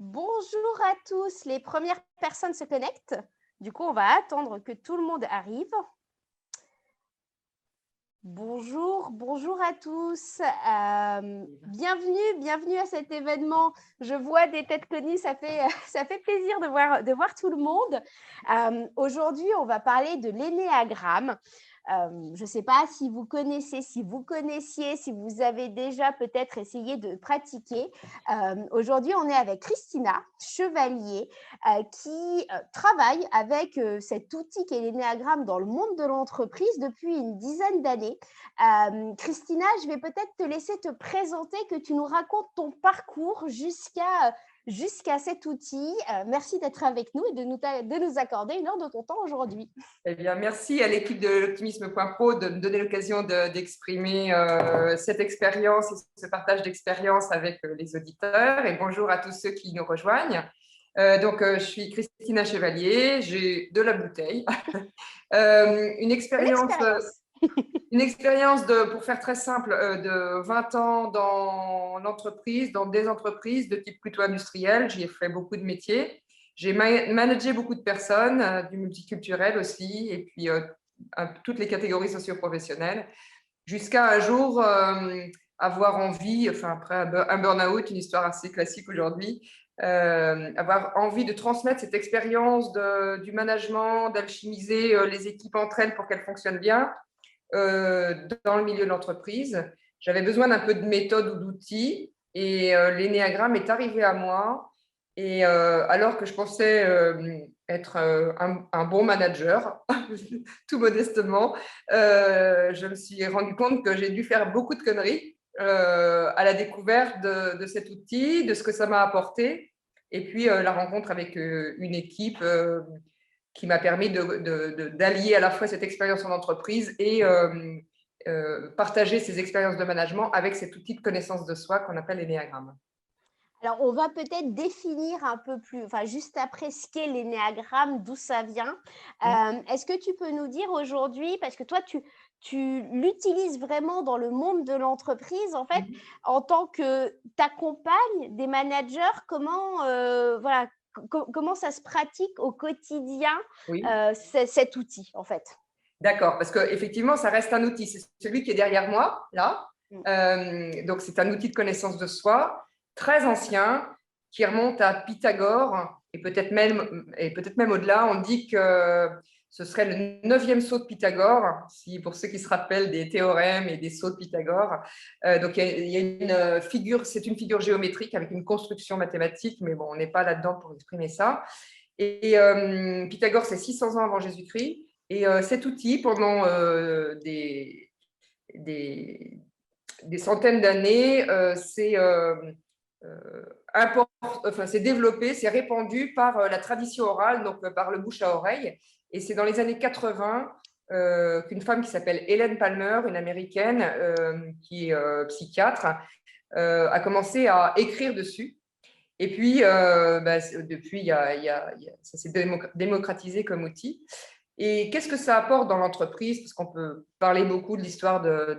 Bonjour à tous, les premières personnes se connectent. Du coup, on va attendre que tout le monde arrive. Bonjour, bonjour à tous. Bienvenue à cet événement. Je vois des têtes connues, ça fait plaisir de voir tout le monde. Aujourd'hui, on va parler de l'énéagramme. Je ne sais pas si vous connaissez, si vous connaissiez, si vous avez déjà peut-être essayé de pratiquer. Aujourd'hui, on est avec Christina Chevalier qui travaille avec cet outil qu'est l'énéagramme dans le monde de l'entreprise depuis une dizaine d'années. Christina, je vais peut-être te laisser te présenter, que tu nous racontes ton parcours jusqu'à cet outil. Merci d'être avec nous et de nous accorder une heure de ton temps aujourd'hui. Eh bien, merci à l'équipe de l'optimisme.pro de me donner l'occasion d'exprimer cette expérience et ce partage d'expérience avec les auditeurs. Et bonjour à tous ceux qui nous rejoignent. Je suis Christina Chevalier, j'ai de la bouteille. Une expérience, pour faire très simple, de 20 ans dans l'entreprise, dans des entreprises de type plutôt industriel. J'y ai fait beaucoup de métiers. J'ai managé beaucoup de personnes, du multiculturel aussi, et puis toutes les catégories socio-professionnelles, jusqu'à un jour avoir envie, enfin après un burn-out, une histoire assez classique aujourd'hui, avoir envie de transmettre cette expérience du management, d'alchimiser les équipes entre elles pour qu'elles fonctionnent bien dans le milieu de l'entreprise. J'avais besoin d'un peu de méthode ou d'outils, et l'énéagramme est arrivé à moi. Et alors que je pensais être un bon manager, tout modestement, je me suis rendu compte que j'ai dû faire beaucoup de conneries à la découverte de cet outil, de ce que ça m'a apporté, et puis la rencontre avec une équipe qui m'a permis d'allier à la fois cette expérience en entreprise et partager ces expériences de management avec cet outil de connaissance de soi qu'on appelle l'énéagramme. Alors, on va peut-être définir un peu plus, enfin, juste après, ce qu'est l'énéagramme, d'où ça vient. Est-ce que tu peux nous dire aujourd'hui, parce que toi, tu l'utilises vraiment dans le monde de l'entreprise, en fait, en tant que tu accompagnes des managers, voilà, comment ça se pratique au quotidien, Oui. cet outil, en fait? D'accord, parce qu'effectivement, ça reste un outil. C'est celui qui est derrière moi, là. Donc, c'est un outil de connaissance de soi, très ancien, qui remonte à Pythagore, et peut-être même au-delà. On dit que ce serait le 9e sceau de Pythagore, pour ceux qui se rappellent des théorèmes et des sceaux de Pythagore. Donc, il y a une figure, c'est une figure géométrique avec une construction mathématique, mais bon, on n'est pas là-dedans pour exprimer ça. Et Pythagore, c'est 600 ans avant Jésus-Christ. Et cet outil, pendant des centaines d'années, s'est développé, s'est répandu par la tradition orale, donc par le bouche à oreille. Et c'est dans les années 80 qu'une femme qui s'appelle Hélène Palmer, une américaine qui est psychiatre, a commencé à écrire dessus. Et puis, depuis, ça s'est démocratisé comme outil. Et qu'est-ce que ça apporte dans l'entreprise? Parce qu'on peut parler beaucoup de l'histoire de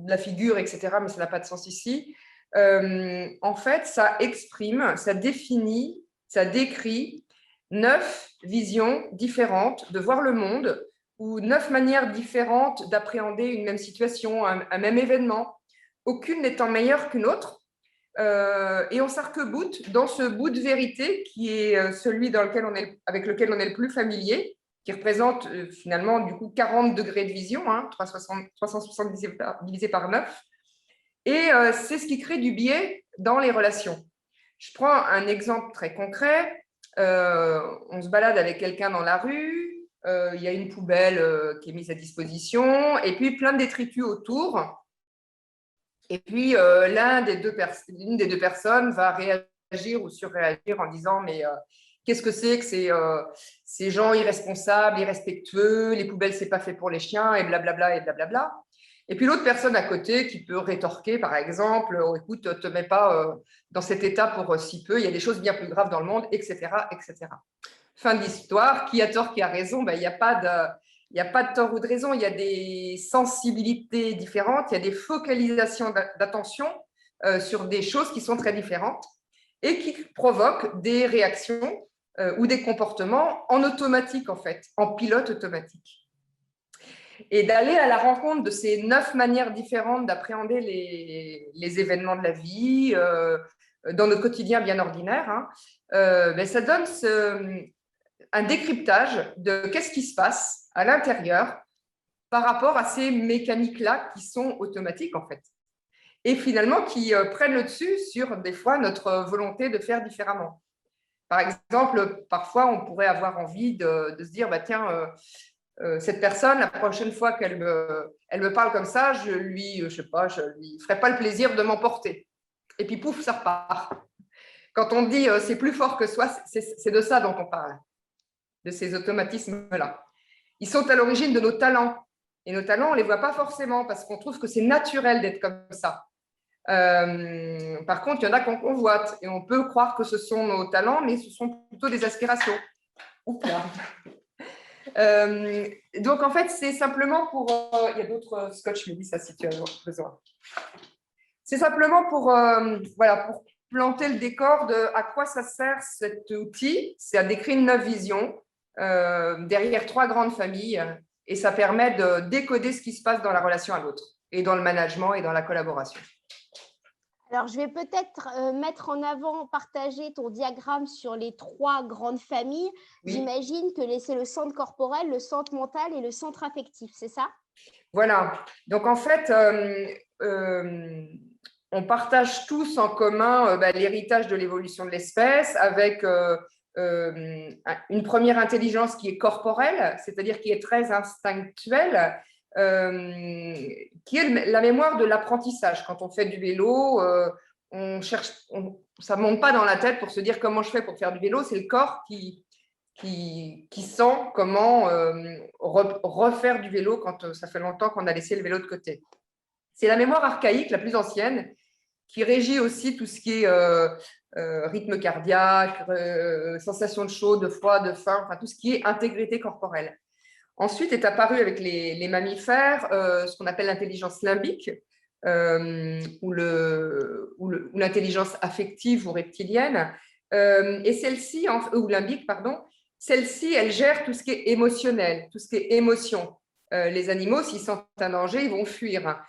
la figure, etc., mais ça n'a pas de sens ici. En fait, ça exprime, ça définit, ça décrit 9 visions différentes de voir le monde, ou 9 manières différentes d'appréhender une même situation, un même événement, aucune n'étant meilleure qu'une autre. Et on s'arc-boute dans ce bout de vérité qui est celui avec lequel on est le plus familier, qui représente finalement du coup 40 degrés de vision, 360 divisé par 9. Et c'est ce qui crée du biais dans les relations. Je prends un exemple très concret. On se balade avec quelqu'un dans la rue, il y a une poubelle qui est mise à disposition, et puis plein de détritus autour. Et puis, l'une des deux personnes va réagir ou surréagir en disant « Mais qu'est-ce que c'est que ces gens irresponsables, irrespectueux, les poubelles, c'est pas fait pour les chiens, et blablabla, et blablabla. » Et puis l'autre personne à côté qui peut rétorquer, par exemple, « Oh, écoute, ne te mets pas dans cet état pour si peu, il y a des choses bien plus graves dans le monde, etc. etc. » Fin de l'histoire. Qui a tort, qui a raison? Il n'y a pas de tort ou de raison, il y a des sensibilités différentes, il y a des focalisations d'attention sur des choses qui sont très différentes. et qui provoquent des réactions ou des comportements en automatique, en fait, en pilote automatique. Et d'aller à la rencontre de ces 9 manières différentes d'appréhender les événements de la vie, dans notre quotidien bien ordinaire, hein, ça donne un décryptage de qu'est-ce qui se passe à l'intérieur par rapport à ces mécaniques-là qui sont automatiques, en fait. Et finalement, qui prennent le dessus sur, des fois, notre volonté de faire différemment. Par exemple, parfois, on pourrait avoir envie de se dire, bah, tiens, cette personne, la prochaine fois qu'elle me parle comme ça, je lui ferai pas le plaisir de m'emporter. Et puis, pouf, ça repart. Quand on dit c'est plus fort que soi, c'est de ça dont on parle, de ces automatismes-là. Ils sont à l'origine de nos talents. Et nos talents, on ne les voit pas forcément parce qu'on trouve que c'est naturel d'être comme ça. Par contre, il y en a qu'on convoite et on peut croire que ce sont nos talents, mais ce sont plutôt des aspirations. Oups là. Donc, en fait, c'est simplement pour… il y a d'autres scotch, mais dis ça si tu as besoin. C'est simplement pour, pour planter le décor de à quoi ça sert cet outil. C'est à décrire une 9 visions derrière 3 grandes familles et ça permet de décoder ce qui se passe dans la relation à l'autre et dans le management et dans la collaboration. Alors, je vais peut-être mettre en avant, partager ton diagramme sur les 3 grandes familles. Oui. J'imagine que c'est le centre corporel, le centre mental et le centre affectif, c'est ça? Voilà. Donc, en fait, on partage tous en commun l'héritage de l'évolution de l'espèce avec une première intelligence qui est corporelle, c'est-à-dire qui est très instinctuelle, qui est la mémoire de l'apprentissage. Quand on fait du vélo, ça ne monte pas dans la tête pour se dire comment je fais pour faire du vélo, c'est le corps qui sent comment refaire du vélo quand ça fait longtemps qu'on a laissé le vélo de côté. C'est la mémoire archaïque, la plus ancienne, qui régit aussi tout ce qui est rythme cardiaque, sensation de chaud, de froid, de faim, enfin tout ce qui est intégrité corporelle. Ensuite est apparu avec les mammifères ce qu'on appelle l'intelligence limbique ou l'intelligence affective ou reptilienne. Et celle-ci, ou limbique, pardon, celle-ci, elle gère tout ce qui est émotionnel, tout ce qui est émotion. Les animaux, s'ils sentent un danger, ils vont fuir.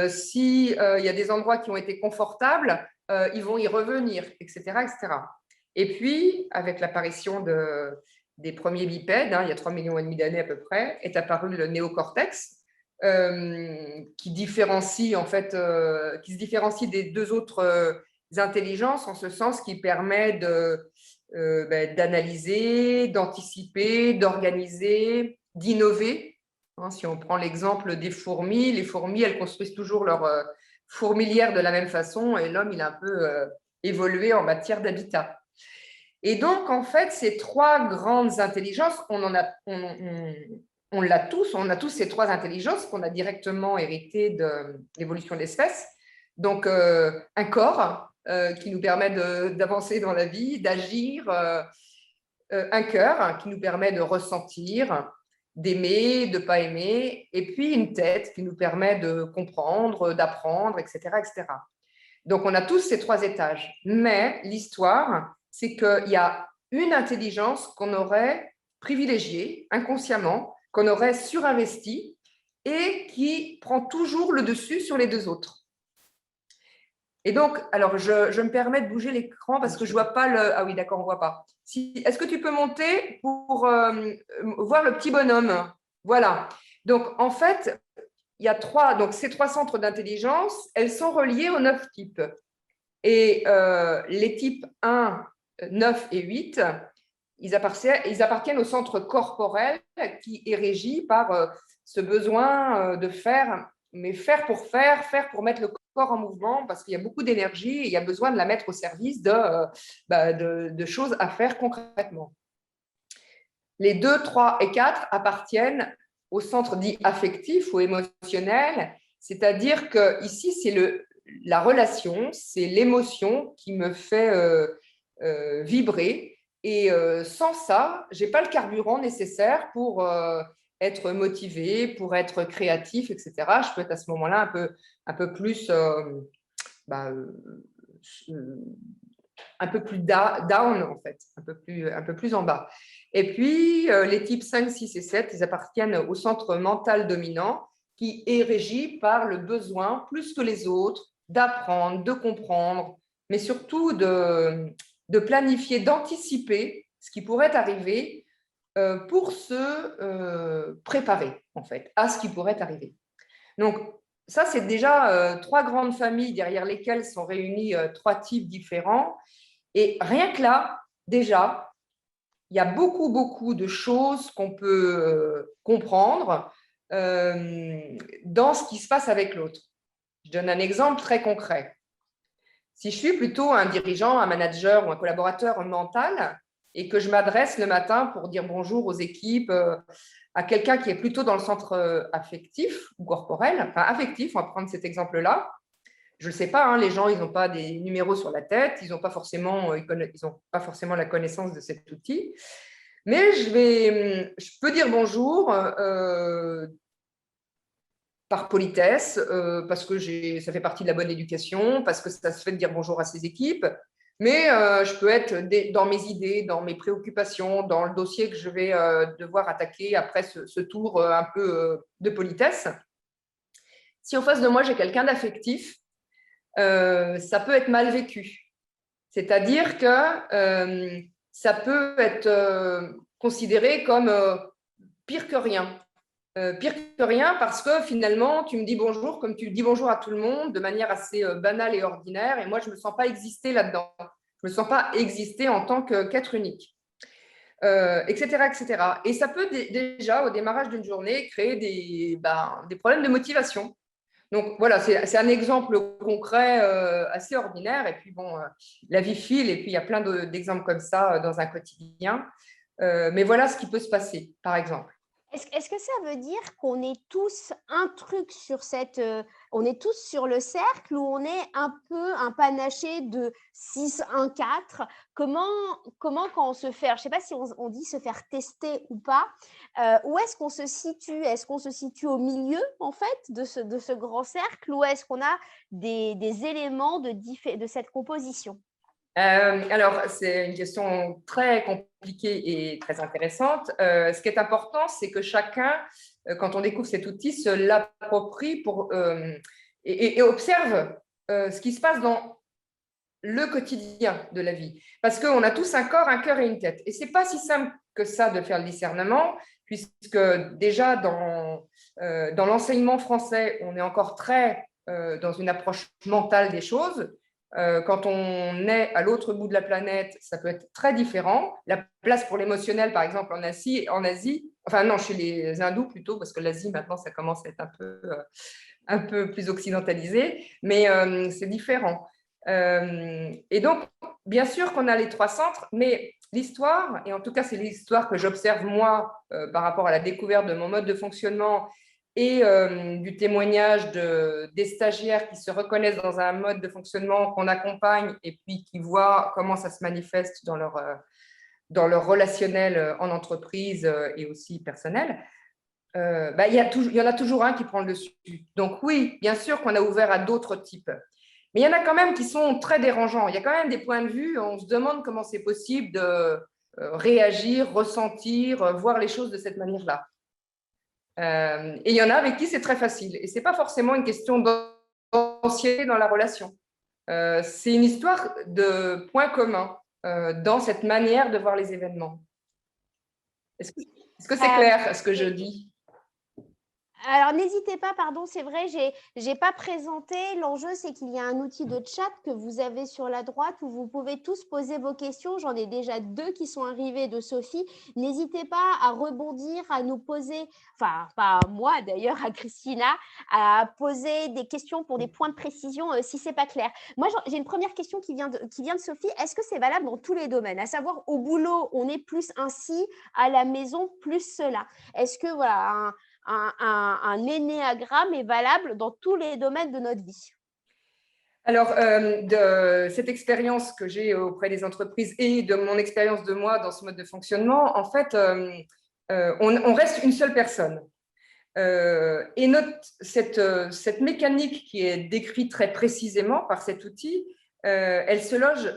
S'il y a des endroits qui ont été confortables, ils vont y revenir, etc., etc. Et puis, avec l'apparition des premiers bipèdes, il y a 3,5 millions d'années à peu près, est apparu le néocortex, qui se différencie des 2 autres intelligences, en ce sens qui permet d'analyser, d'anticiper, d'organiser, d'innover. Si on prend l'exemple des fourmis, les fourmis, elles construisent toujours leur fourmilière de la même façon et l'homme, il a un peu évolué en matière d'habitat. Et donc, en fait, ces 3 grandes intelligences, on a tous ces 3 intelligences qu'on a directement héritées de l'évolution de l'espèce. Donc, un corps qui nous permet d'avancer dans la vie, d'agir, un cœur qui nous permet de ressentir, d'aimer, de ne pas aimer, et puis une tête qui nous permet de comprendre, d'apprendre, etc., etc. Donc, on a tous ces 3 étages. Mais l'histoire, c'est qu'il y a une intelligence qu'on aurait privilégiée inconsciemment, qu'on aurait surinvestie et qui prend toujours le dessus sur les 2 autres. Et donc, alors, je me permets de bouger l'écran parce que je ne vois pas le… Ah oui, d'accord, on ne voit pas. Est-ce que tu peux monter pour voir le petit bonhomme? Voilà. Donc, en fait, il y a ces 3 centres d'intelligence, elles sont reliées aux 9 types. Et les types 1, 9 et 8, ils appartiennent au centre corporel qui est régi par ce besoin de faire, mais faire pour mettre le corps en mouvement, parce qu'il y a beaucoup d'énergie et il y a besoin de la mettre au service de choses à faire concrètement. Les 2, 3 et 4 appartiennent au centre dit affectif ou émotionnel, c'est-à-dire que ici, c'est la relation, c'est l'émotion qui me fait vibrer. Et sans ça, je n'ai pas le carburant nécessaire pour être motivé, pour être créatif, etc. Je peux être à ce moment-là un peu plus down, en fait, un peu plus en bas. Et puis, les types 5, 6 et 7, ils appartiennent au centre mental dominant qui est régi par le besoin, plus que les autres, d'apprendre, de comprendre, mais surtout de planifier, d'anticiper ce qui pourrait arriver pour se préparer, en fait, à ce qui pourrait arriver. Donc, ça, c'est déjà 3 grandes familles derrière lesquelles sont réunis 3 types différents. Et rien que là, déjà, il y a beaucoup, beaucoup de choses qu'on peut comprendre dans ce qui se passe avec l'autre. Je donne un exemple très concret. Si je suis plutôt un dirigeant, un manager ou un collaborateur mental et que je m'adresse le matin pour dire bonjour aux équipes, à quelqu'un qui est plutôt dans le centre affectif ou corporel, enfin affectif, on va prendre cet exemple-là. Je ne sais pas, hein, les gens, ils n'ont pas des numéros sur la tête, ils n'ont pas forcément la connaissance de cet outil. Mais je peux dire bonjour par politesse, parce que ça fait partie de la bonne éducation, parce que ça se fait de dire bonjour à ses équipes. Mais je peux être dans mes idées, dans mes préoccupations, dans le dossier que je vais devoir attaquer après ce tour un peu de politesse. Si en face de moi, j'ai quelqu'un d'affectif, ça peut être mal vécu. C'est-à-dire que ça peut être considéré comme pire que rien. Pire que rien parce que finalement, tu me dis bonjour comme tu dis bonjour à tout le monde de manière assez banale et ordinaire. Et moi, je ne me sens pas exister là-dedans. Je ne me sens pas exister en tant qu'être unique, etc., etc. Et ça peut déjà, au démarrage d'une journée, créer des problèmes de motivation. Donc voilà, c'est un exemple concret assez ordinaire. Et puis bon, la vie file et puis il y a plein d'exemples comme ça dans un quotidien. Mais voilà ce qui peut se passer, par exemple. Est-ce que ça veut dire qu'on est tous un truc sur on est tous sur le cercle ou on est un peu un panaché de 6, 1, 4 ? Comment quand on se fait, je ne sais pas si on dit se faire tester ou pas, où est-ce qu'on se situe ? Est-ce qu'on se situe au milieu, en fait, de ce grand cercle ou est-ce qu'on a des éléments de cette composition ? Alors, c'est une question très compliquée et très intéressante. Ce qui est important, c'est que chacun, quand on découvre cet outil, se l'approprie et observe ce qui se passe dans le quotidien de la vie. Parce qu'on a tous un corps, un cœur et une tête. Et ce n'est pas si simple que ça de faire le discernement, puisque déjà dans l'enseignement français, on est encore très dans une approche mentale des choses. Quand on est à l'autre bout de la planète, ça peut être très différent. La place pour l'émotionnel, par exemple, en Asie, enfin non, chez les hindous plutôt, parce que l'Asie, maintenant, ça commence à être un peu plus occidentalisé, mais c'est différent. Et donc, bien sûr qu'on a les 3 centres, mais l'histoire, et en tout cas, c'est l'histoire que j'observe moi par rapport à la découverte de mon mode de fonctionnement et du témoignage des stagiaires qui se reconnaissent dans un mode de fonctionnement qu'on accompagne et puis qui voient comment ça se manifeste dans leur relationnel en entreprise et aussi personnel, il y en a toujours un qui prend le dessus. Donc oui, bien sûr qu'on a ouvert à d'autres types. Mais il y en a quand même qui sont très dérangeants. Il y a quand même des points de vue, on se demande comment c'est possible de réagir, ressentir, voir les choses de cette manière-là. Et il y en a avec qui c'est très facile. Et ce n'est pas forcément une question d'ancienneté dans la relation. C'est une histoire de points communs dans cette manière de voir les événements. Est-ce que c'est clair ce que je dis ? Alors, n'hésitez pas, pardon, c'est vrai, j'ai pas présenté. L'enjeu, c'est qu'il y a un outil de chat que vous avez sur la droite où vous pouvez tous poser vos questions. J'en ai déjà 2 qui sont arrivées de Sophie. N'hésitez pas à rebondir, à nous poser, enfin, pas à moi d'ailleurs, à Christina, à poser des questions pour des points de précision si c'est pas clair. Moi, j'ai une première question qui vient de Sophie. Est-ce que c'est valable dans tous les domaines ? À savoir, au boulot, on est plus ainsi, à la maison, plus cela. Est-ce que, voilà, un énéagramme est valable dans tous les domaines de notre vie? Alors, de cette expérience que j'ai auprès des entreprises et de mon expérience de moi dans ce mode de fonctionnement, en fait, on reste une seule personne. Et cette mécanique qui est décrite très précisément par cet outil, elle se loge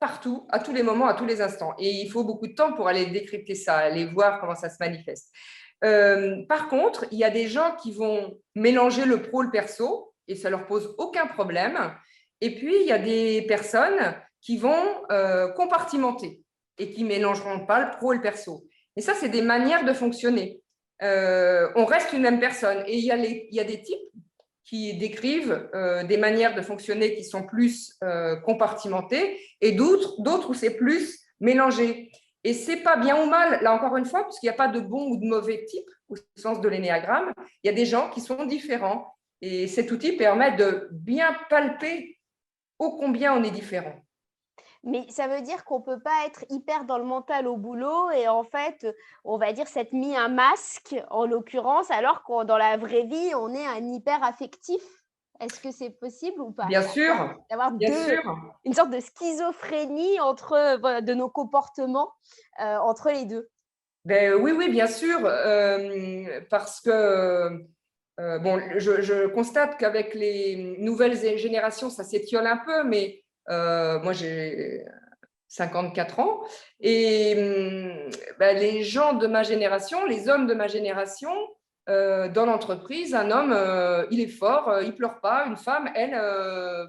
partout, à tous les moments, à tous les instants. Et il faut beaucoup de temps pour aller décrypter ça, aller voir comment ça se manifeste. Par contre, il y a des gens qui vont mélanger le pro et le perso et ça leur pose aucun problème. Et puis, il y a des personnes qui vont compartimenter et qui ne mélangeront pas le pro et le perso. Et ça, c'est des manières de fonctionner. On reste une même personne. Et il y a des types qui décrivent des manières de fonctionner qui sont plus compartimentées et d'autres où c'est plus mélangé. Et ce n'est pas bien ou mal, là encore une fois, puisqu'il n'y a pas de bon ou de mauvais type au sens de l'énéagramme. Il y a des gens qui sont différents. Et cet outil permet de bien palper ô combien on est différent. Mais ça veut dire qu'on ne peut pas être hyper dans le mental au boulot et en fait, on va dire, s'être mis un masque, en l'occurrence, alors que dans la vraie vie, on est un hyper affectif. Est-ce que c'est possible ou pas? Bien sûr, d'avoir une sorte de schizophrénie de nos comportements entre les deux. Ben, oui, bien sûr, parce que bon, je constate qu'avec les nouvelles générations, ça s'étiole un peu, mais moi, j'ai 54 ans et ben, les gens de ma génération, les hommes de ma génération, dans l'entreprise, un homme, il est fort, il pleure pas. Une femme, elle,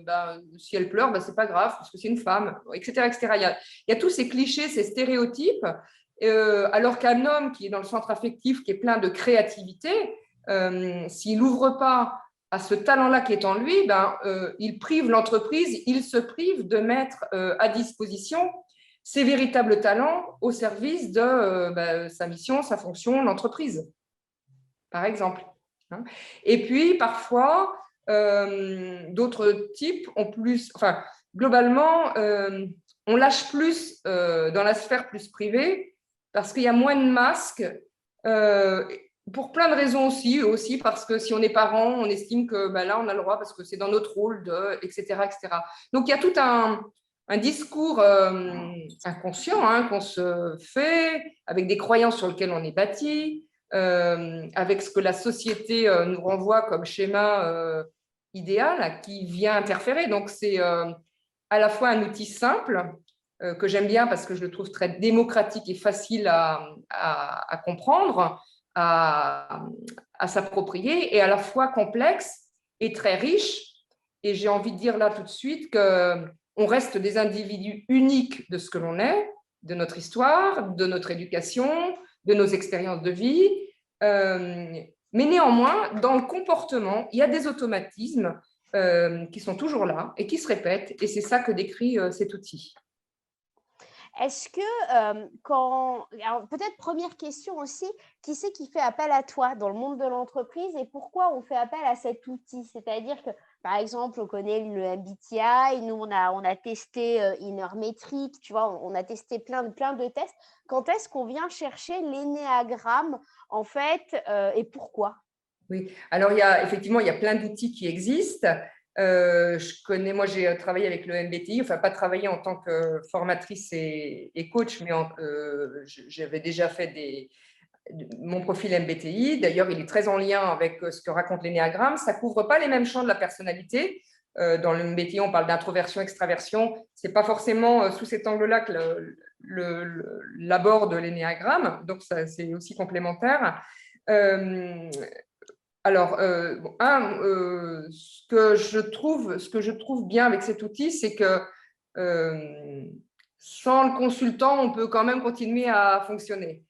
ben, si elle pleure, ben, c'est pas grave parce que c'est une femme, etc., etc. Il y a tous ces clichés, ces stéréotypes, alors qu'un homme qui est dans le centre affectif, qui est plein de créativité, s'il n'ouvre pas à ce talent-là qui est en lui, ben, il prive l'entreprise, il se prive de mettre à disposition ses véritables talents au service de ben, sa mission, sa fonction, l'entreprise, par exemple. Et puis, parfois, d'autres types ont plus… Enfin, globalement, on lâche plus dans la sphère plus privée parce qu'il y a moins de masques. Pour plein de raisons aussi parce que si on est parent, on estime que ben là, on a le droit parce que c'est dans notre rôle, etc., etc. Donc, il y a tout un discours inconscient qu'on se fait avec des croyances sur lesquelles on est bâti, avec ce que la société nous renvoie comme schéma idéal qui vient interférer. Donc, c'est à la fois un outil simple que j'aime bien parce que je le trouve très démocratique et facile à comprendre, à s'approprier, et à la fois complexe et très riche. Et j'ai envie de dire là tout de suite qu'on reste des individus uniques de ce que l'on est, de notre histoire, de notre éducation, de nos expériences de vie. Mais néanmoins, dans le comportement, il y a des automatismes qui sont toujours là et qui se répètent. Et c'est ça que décrit cet outil. Est-ce que alors peut-être première question aussi, qui c'est qui fait appel à toi dans le monde de l'entreprise et pourquoi on fait appel à cet outil? C'est-à-dire que, par exemple, on connaît le MBTI, nous on a testé Inner Metric, tu vois, on a testé plein de tests. Quand est-ce qu'on vient chercher l'énéagramme en fait et pourquoi? Oui, alors effectivement, il y a plein d'outils qui existent. Moi j'ai travaillé avec le MBTI, enfin pas travaillé en tant que formatrice et coach, mais j'avais déjà fait mon profil MBTI. D'ailleurs, il est très en lien avec ce que raconte l'énéagramme. Ça ne couvre pas les mêmes champs de la personnalité. Dans le MBTI, on parle d'introversion, extraversion. Ce n'est pas forcément sous cet angle-là que l'aborde l'énéagramme, donc c'est aussi complémentaire. Alors, ce que je trouve bien avec cet outil, c'est que sans le consultant, on peut quand même continuer à fonctionner.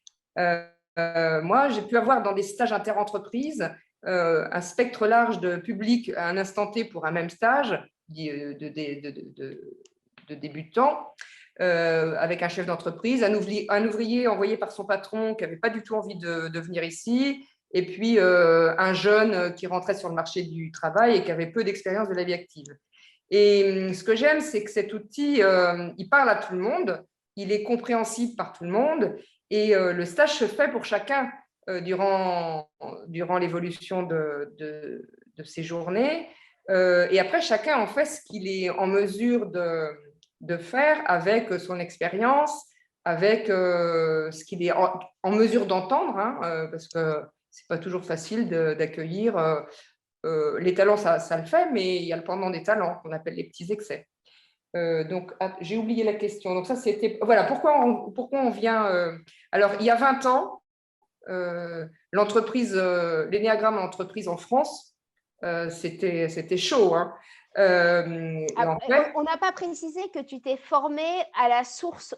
Moi, j'ai pu avoir dans des stages interentreprises un spectre large de public à un instant T pour un même stage de débutants, avec un chef d'entreprise, un ouvrier envoyé par son patron qui n'avait pas du tout envie de venir ici, et puis un jeune qui rentrait sur le marché du travail et qui avait peu d'expérience de la vie active. Et ce que j'aime, c'est que cet outil, il parle à tout le monde, il est compréhensible par tout le monde, et le stage se fait pour chacun durant l'évolution de ces journées. Et après, chacun en fait ce qu'il est en mesure de faire avec son expérience, avec ce qu'il est en mesure d'entendre, parce que c'est pas toujours facile d'accueillir. Les talents, ça le fait, mais il y a le pendant des talents qu'on appelle les petits excès. Donc, j'ai oublié la question. Donc, ça, c'était… Voilà, pourquoi on vient… alors, il y a 20 ans, l'entreprise, l'énéagramme entreprise en France, c'était chaud. Hein. En fait, On n'a pas précisé que tu t'es formé à la source,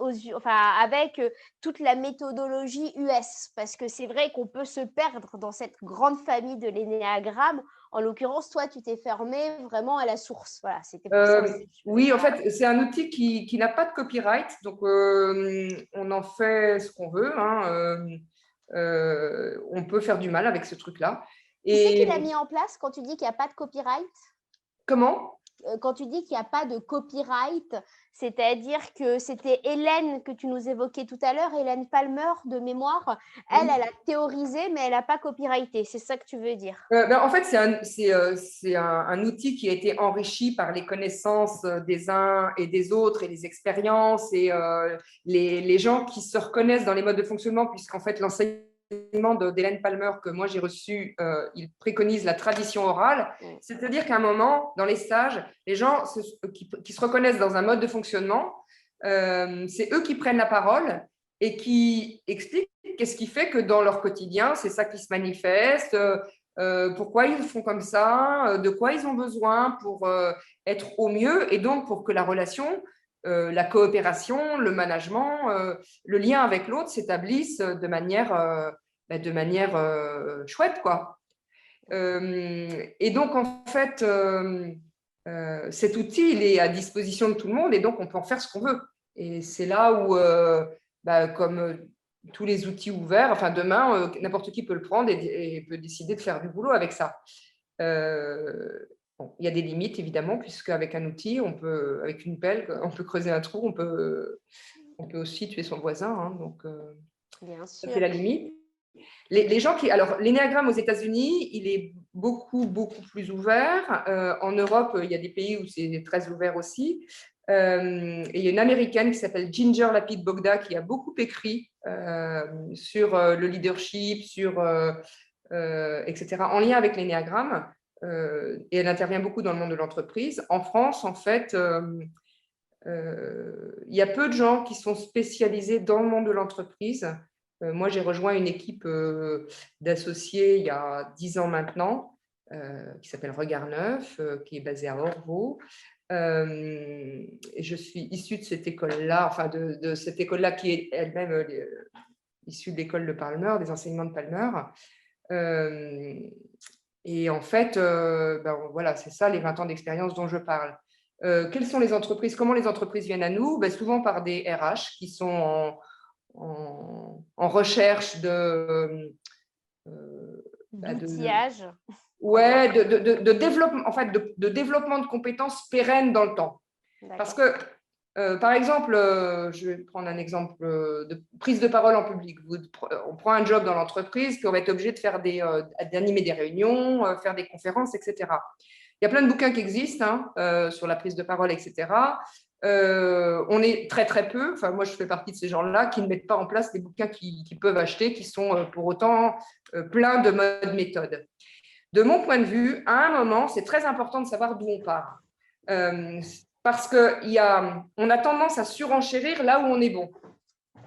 avec toute la méthodologie US, parce que c'est vrai qu'on peut se perdre dans cette grande famille de l'énéagramme. En l'occurrence, toi, tu t'es formé vraiment à la source. Voilà, c'était pour ça aussi. Oui, en fait, c'est un outil qui n'a pas de copyright, donc on en fait ce qu'on veut. Hein, on peut faire du mal avec ce truc-là. Qui c'est qui l'a mis en place quand tu dis qu'il n'y a pas de copyright? Comment? Quand tu dis qu'il n'y a pas de copyright, c'est-à-dire que c'était Hélène que tu nous évoquais tout à l'heure, Hélène Palmer de mémoire, elle a théorisé, mais elle n'a pas copyrighté. C'est ça que tu veux dire? En fait, c'est un outil qui a été enrichi par les connaissances des uns et des autres et les expériences et les gens qui se reconnaissent dans les modes de fonctionnement, puisqu'en fait, l'enseignement d'Hélène Palmer que moi j'ai reçu, il préconise la tradition orale. C'est-à-dire qu'à un moment, dans les stages, les gens qui se reconnaissent dans un mode de fonctionnement, c'est eux qui prennent la parole et qui expliquent qu'est-ce qui fait que dans leur quotidien, c'est ça qui se manifeste, pourquoi ils font comme ça, de quoi ils ont besoin pour être au mieux et donc pour que la relation, la coopération, le management, le lien avec l'autre s'établissent de manière chouette, quoi. Et donc, en fait, cet outil, il est à disposition de tout le monde et donc on peut en faire ce qu'on veut. Et c'est là où, comme tous les outils ouverts, enfin demain, n'importe qui peut le prendre et peut décider de faire du boulot avec ça. Bon, il y a des limites, évidemment, puisqu'avec un outil, avec une pelle, on peut creuser un trou, on peut aussi tuer son voisin. Hein, donc, Bien sûr. ça, c'est la limite. Les gens alors, l'énéagramme aux États-Unis, il est beaucoup, beaucoup plus ouvert. En Europe, il y a des pays où c'est très ouvert aussi. Et il y a une américaine qui s'appelle Ginger Lapid Bogda qui a beaucoup écrit sur le leadership, etc., en lien avec l'énéagramme. Et elle intervient beaucoup dans le monde de l'entreprise. En France, en fait, il y a peu de gens qui sont spécialisés dans le monde de l'entreprise. Moi, j'ai rejoint une équipe d'associés il y a 10 ans maintenant, qui s'appelle Regard Neuf, qui est basée à Orvaux. Et je suis issue de cette école-là, enfin de cette école-là qui est elle-même issue de l'école de Palmer, des enseignements de Palmer. Et en fait, voilà, c'est ça les 20 ans d'expérience dont je parle. Quelles sont les entreprises? Comment les entreprises viennent à nous? Souvent par des RH qui sont en recherche d'outillage. De développement, en fait, de développement de compétences pérennes dans le temps. Parce que, par exemple, je vais prendre un exemple de prise de parole en public. On prend un job dans l'entreprise, puis on va être obligé de faire d'animer des réunions, faire des conférences, etc. Il y a plein de bouquins qui existent sur la prise de parole, etc. On est très, très peu, enfin moi je fais partie de ces gens-là qui ne mettent pas en place les bouquins qu'ils peuvent acheter, qui sont pour autant pleins de modes méthodes. De mon point de vue, à un moment, c'est très important de savoir d'où on part. Parce qu'on a tendance à surenchérir là où on est bon.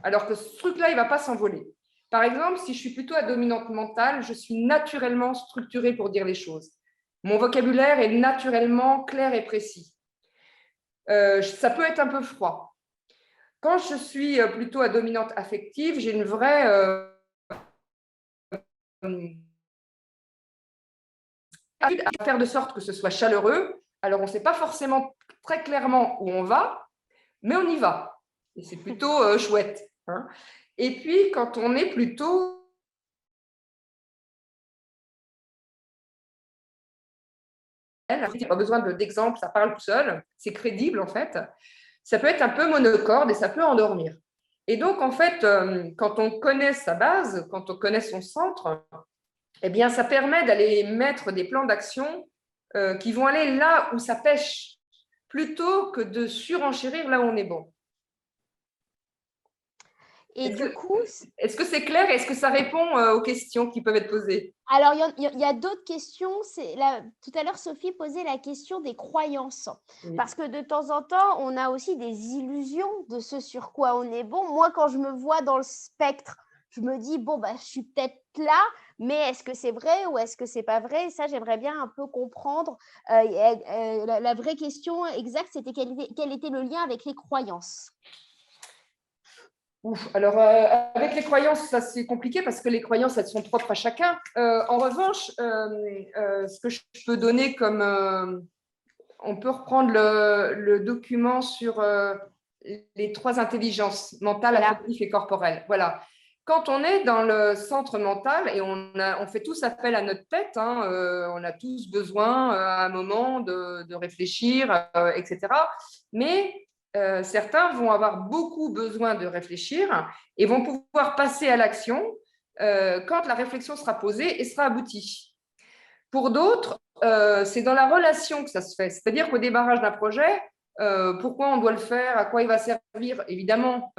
Alors que ce truc-là, il ne va pas s'envoler. Par exemple, si je suis plutôt à dominante mentale, je suis naturellement structurée pour dire les choses. Mon vocabulaire est naturellement clair et précis. Ça peut être un peu froid. Quand je suis plutôt à dominante affective, j'ai une vraie à faire de sorte que ce soit chaleureux. Alors, on ne sait pas forcément très clairement où on va, mais on y va. Et c'est plutôt chouette. Hein. Et puis, quand on est plutôt… Il n'y a pas besoin d'exemple, ça parle tout seul, c'est crédible en fait. Ça peut être un peu monocorde et ça peut endormir. Et donc, en fait, quand on connaît sa base, quand on connaît son centre, eh bien, ça permet d'aller mettre des plans d'action qui vont aller là où ça pêche, plutôt que de surenchérir là où on est bon. Et du coup… Est-ce que c'est clair et est-ce que ça répond aux questions qui peuvent être posées? Alors, il y a d'autres questions. Tout à l'heure, Sophie posait la question des croyances. Oui. Parce que de temps en temps, on a aussi des illusions de ce sur quoi on est bon. Moi, quand je me vois dans le spectre, je me dis, bon, je suis peut-être là, mais est-ce que c'est vrai ou est-ce que c'est pas vrai? Et ça, j'aimerais bien un peu comprendre. La vraie question exacte, c'était quel était le lien avec les croyances? Alors, avec les croyances, ça c'est compliqué parce que les croyances, elles sont propres à chacun. En revanche, ce que je peux donner comme… on peut reprendre le document sur les 3 intelligences, mentale, affective et corporelle. Voilà. Quand on est dans le centre mental, et on fait tous appel à notre tête, on a tous besoin à un moment de réfléchir, etc. Mais certains vont avoir beaucoup besoin de réfléchir et vont pouvoir passer à l'action quand la réflexion sera posée et sera aboutie. Pour d'autres, c'est dans la relation que ça se fait. C'est-à-dire qu'au démarrage d'un projet, pourquoi on doit le faire, à quoi il va servir, évidemment.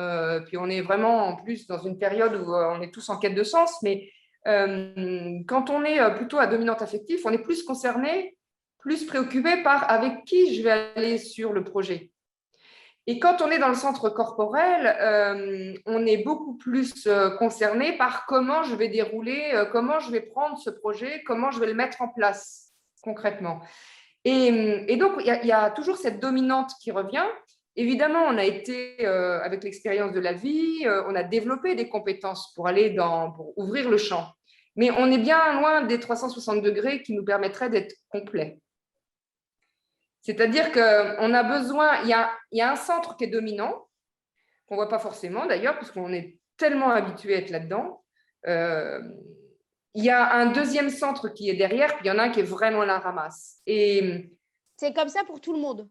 Puis on est vraiment en plus dans une période où on est tous en quête de sens, mais quand on est plutôt à dominante affective, on est plus concerné, plus préoccupé par avec qui je vais aller sur le projet. Et quand on est dans le centre corporel, on est beaucoup plus concerné par comment je vais dérouler, comment je vais prendre ce projet, comment je vais le mettre en place concrètement. Et donc, il y a toujours cette dominante qui revient. Évidemment, on a été, avec l'expérience de la vie, on a développé des compétences pour pour ouvrir le champ. Mais on est bien loin des 360 degrés qui nous permettraient d'être complets. C'est-à-dire qu'on a besoin, il y a un centre qui est dominant, qu'on ne voit pas forcément d'ailleurs, parce qu'on est tellement habitué à être là-dedans. Il y a un deuxième centre qui est derrière, puis il y en a un qui est vraiment la ramasse. Et c'est comme ça pour tout le monde.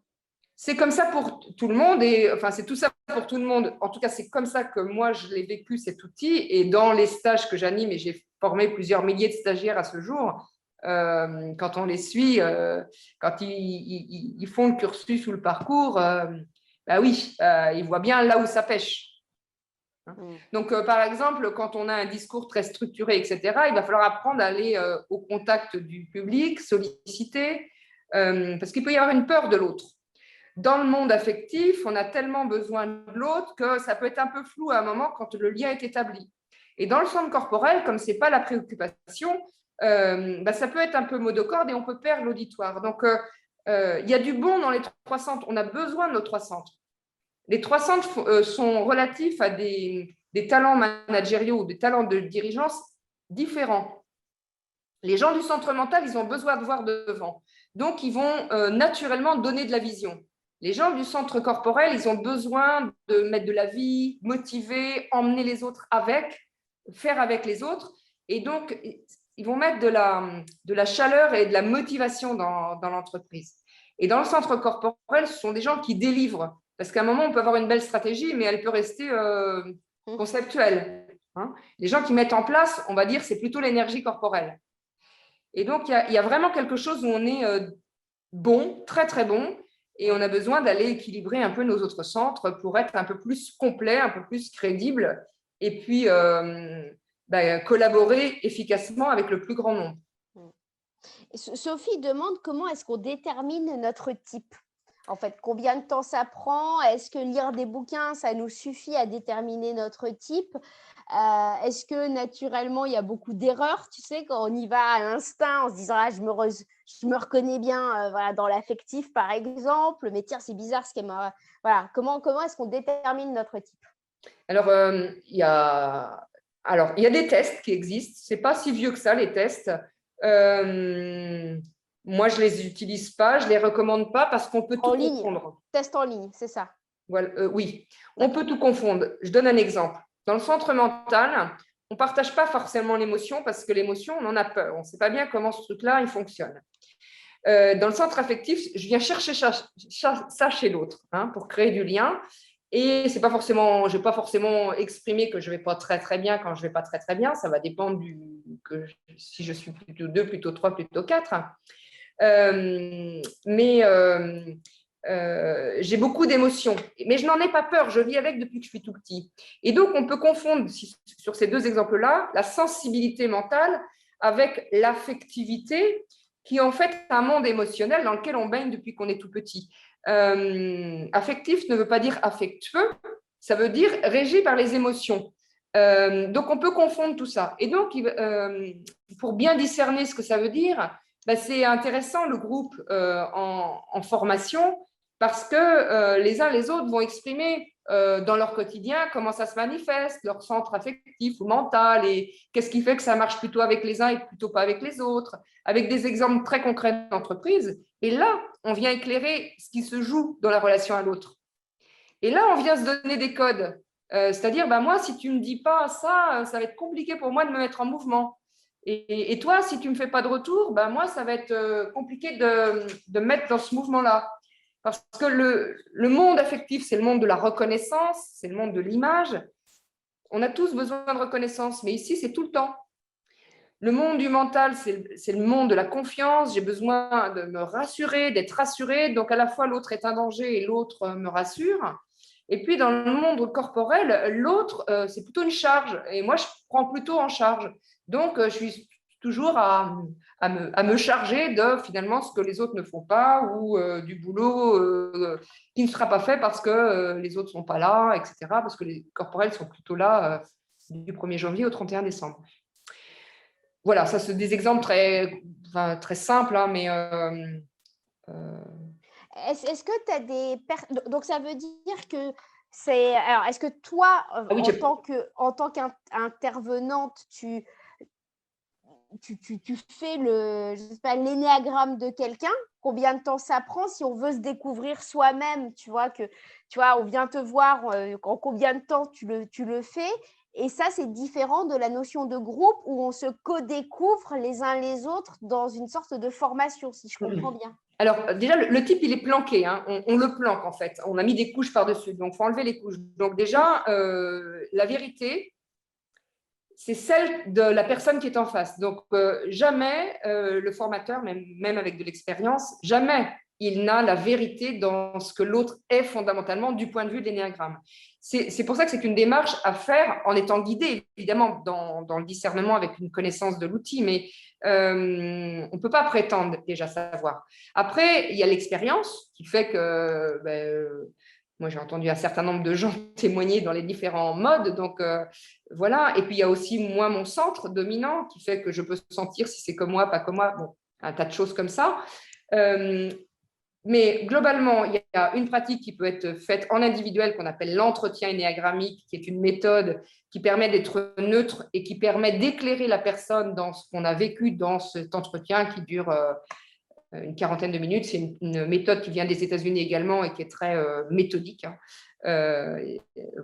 C'est comme ça pour tout le monde, et enfin, c'est tout ça pour tout le monde. En tout cas, c'est comme ça que moi, je l'ai vécu, cet outil. Et dans les stages que j'anime, et j'ai formé plusieurs milliers de stagiaires à ce jour, quand on les suit, quand ils font le cursus ou le parcours, oui, ils voient bien là où ça pêche. Donc, par exemple, quand on a un discours très structuré, etc., il va falloir apprendre à aller au contact du public, solliciter, parce qu'il peut y avoir une peur de l'autre. Dans le monde affectif, on a tellement besoin de l'autre que ça peut être un peu flou à un moment quand le lien est établi. Et dans le centre corporel, comme ce n'est pas la préoccupation, ça peut être un peu monocorde et on peut perdre l'auditoire. Donc, il y a du bon dans les 3 centres. On a besoin de nos 3 centres. Les 3 centres sont relatifs à des talents managériaux ou des talents de dirigeance différents. Les gens du centre mental, ils ont besoin de voir devant. Donc, ils vont naturellement donner de la vision. Les gens du centre corporel, ils ont besoin de mettre de la vie, motiver, emmener les autres faire avec les autres. Et donc, ils vont mettre de la chaleur et de la motivation dans l'entreprise. Et dans le centre corporel, ce sont des gens qui délivrent. Parce qu'à un moment, on peut avoir une belle stratégie, mais elle peut rester conceptuelle. Les gens qui mettent en place, on va dire, c'est plutôt l'énergie corporelle. Et donc, il y a vraiment quelque chose où on est bon, très, très bon, et on a besoin d'aller équilibrer un peu nos autres centres pour être un peu plus complet, un peu plus crédible, et puis collaborer efficacement avec le plus grand nombre. Sophie demande comment est-ce qu'on détermine notre type. En fait, combien de temps ça prend? Est-ce que lire des bouquins, ça nous suffit à déterminer notre type? Est-ce que naturellement, il y a beaucoup d'erreurs, tu sais, quand on y va à l'instinct en se disant je me reconnais bien voilà, dans l'affectif, par exemple, mais tiens, c'est bizarre ce qu'elle m'a… Voilà, comment est-ce qu'on détermine notre type? Alors, il y a des tests qui existent. Ce n'est pas si vieux que ça, les tests. Moi, je ne les utilise pas, je ne les recommande pas parce qu'on peut tout confondre. Test en ligne, c'est ça. Voilà, oui, on peut tout confondre. Je donne un exemple. Dans le centre mental, on ne partage pas forcément l'émotion parce que l'émotion, on en a peur. On ne sait pas bien comment ce truc-là, il fonctionne. Dans le centre affectif, je viens chercher ça chez l'autre pour créer du lien. Et c'est pas forcément, je ne vais pas forcément exprimer que je ne vais pas très, très bien quand je ne vais pas très, très bien. Ça va dépendre si je suis plutôt 2, plutôt 3, plutôt 4. j'ai beaucoup d'émotions, mais je n'en ai pas peur, je vis avec depuis que je suis tout petit. Et donc, on peut confondre, sur ces deux exemples-là, la sensibilité mentale avec l'affectivité, qui en fait est un monde émotionnel dans lequel on baigne depuis qu'on est tout petit. Affectif ne veut pas dire affectueux, ça veut dire régi par les émotions. Donc, on peut confondre tout ça. Et donc, pour bien discerner ce que ça veut dire, ben, c'est intéressant le groupe en formation, parce que les uns les autres vont exprimer dans leur quotidien comment ça se manifeste, leur centre affectif ou mental, et qu'est-ce qui fait que ça marche plutôt avec les uns et plutôt pas avec les autres, avec des exemples très concrets d'entreprise. Et là, on vient éclairer ce qui se joue dans la relation à l'autre. Et là, on vient se donner des codes. C'est-à-dire, ben moi, si tu ne me dis pas ça, ça va être compliqué pour moi de me mettre en mouvement. Et toi, si tu ne me fais pas de retour, ben moi, ça va être compliqué de me mettre dans ce mouvement-là. Parce que le monde affectif, c'est le monde de la reconnaissance, c'est le monde de l'image. On a tous besoin de reconnaissance, mais ici, c'est tout le temps. Le monde du mental, c'est le monde de la confiance. J'ai besoin de me rassurer, d'être rassurée. Donc, à la fois, l'autre est un danger et l'autre me rassure. Et puis, dans le monde corporel, l'autre, c'est plutôt une charge. Et moi, je prends plutôt en charge. Donc, je suis toujours à me charger de finalement ce que les autres ne font pas ou du boulot qui ne sera pas fait parce que les autres ne sont pas là, etc. Parce que les corporels sont plutôt là du 1er janvier au 31 décembre. Voilà, ça c'est des exemples très simples, hein, mais Est-ce que tu as des... Donc, ça veut dire que c'est... Alors, est-ce que toi, oui, en tant qu'intervenante, tu fais je sais pas, l'énéagramme de quelqu'un? Combien de temps ça prend si on veut se découvrir soi-même? Tu vois, on vient te voir, en combien de temps tu le fais? Et ça, c'est différent de la notion de groupe où on se co-découvre les uns les autres dans une sorte de formation, si je comprends bien. Alors, déjà, le type, il est planqué. Hein. On le planque, en fait. On a mis des couches par-dessus. Donc, il faut enlever les couches. Donc, déjà, la vérité, c'est celle de la personne qui est en face. Donc, jamais le formateur, même avec de l'expérience, jamais il n'a la vérité dans ce que l'autre est fondamentalement du point de vue de l'énéagramme. C'est pour ça que c'est une démarche à faire en étant guidé, évidemment, dans le discernement avec une connaissance de l'outil, mais on ne peut pas prétendre déjà savoir. Après, il y a l'expérience qui fait que moi, j'ai entendu un certain nombre de gens témoigner dans les différents modes. Donc, voilà. Et puis, il y a aussi, moi, mon centre dominant qui fait que je peux sentir si c'est comme moi, pas comme moi. Bon, un tas de choses comme ça. Mais globalement, il y a une pratique qui peut être faite en individuel qu'on appelle l'entretien énéagrammique, qui est une méthode qui permet d'être neutre et qui permet d'éclairer la personne dans ce qu'on a vécu dans cet entretien qui dure une quarantaine de minutes. C'est une méthode qui vient des États-Unis également et qui est très méthodique. Hein.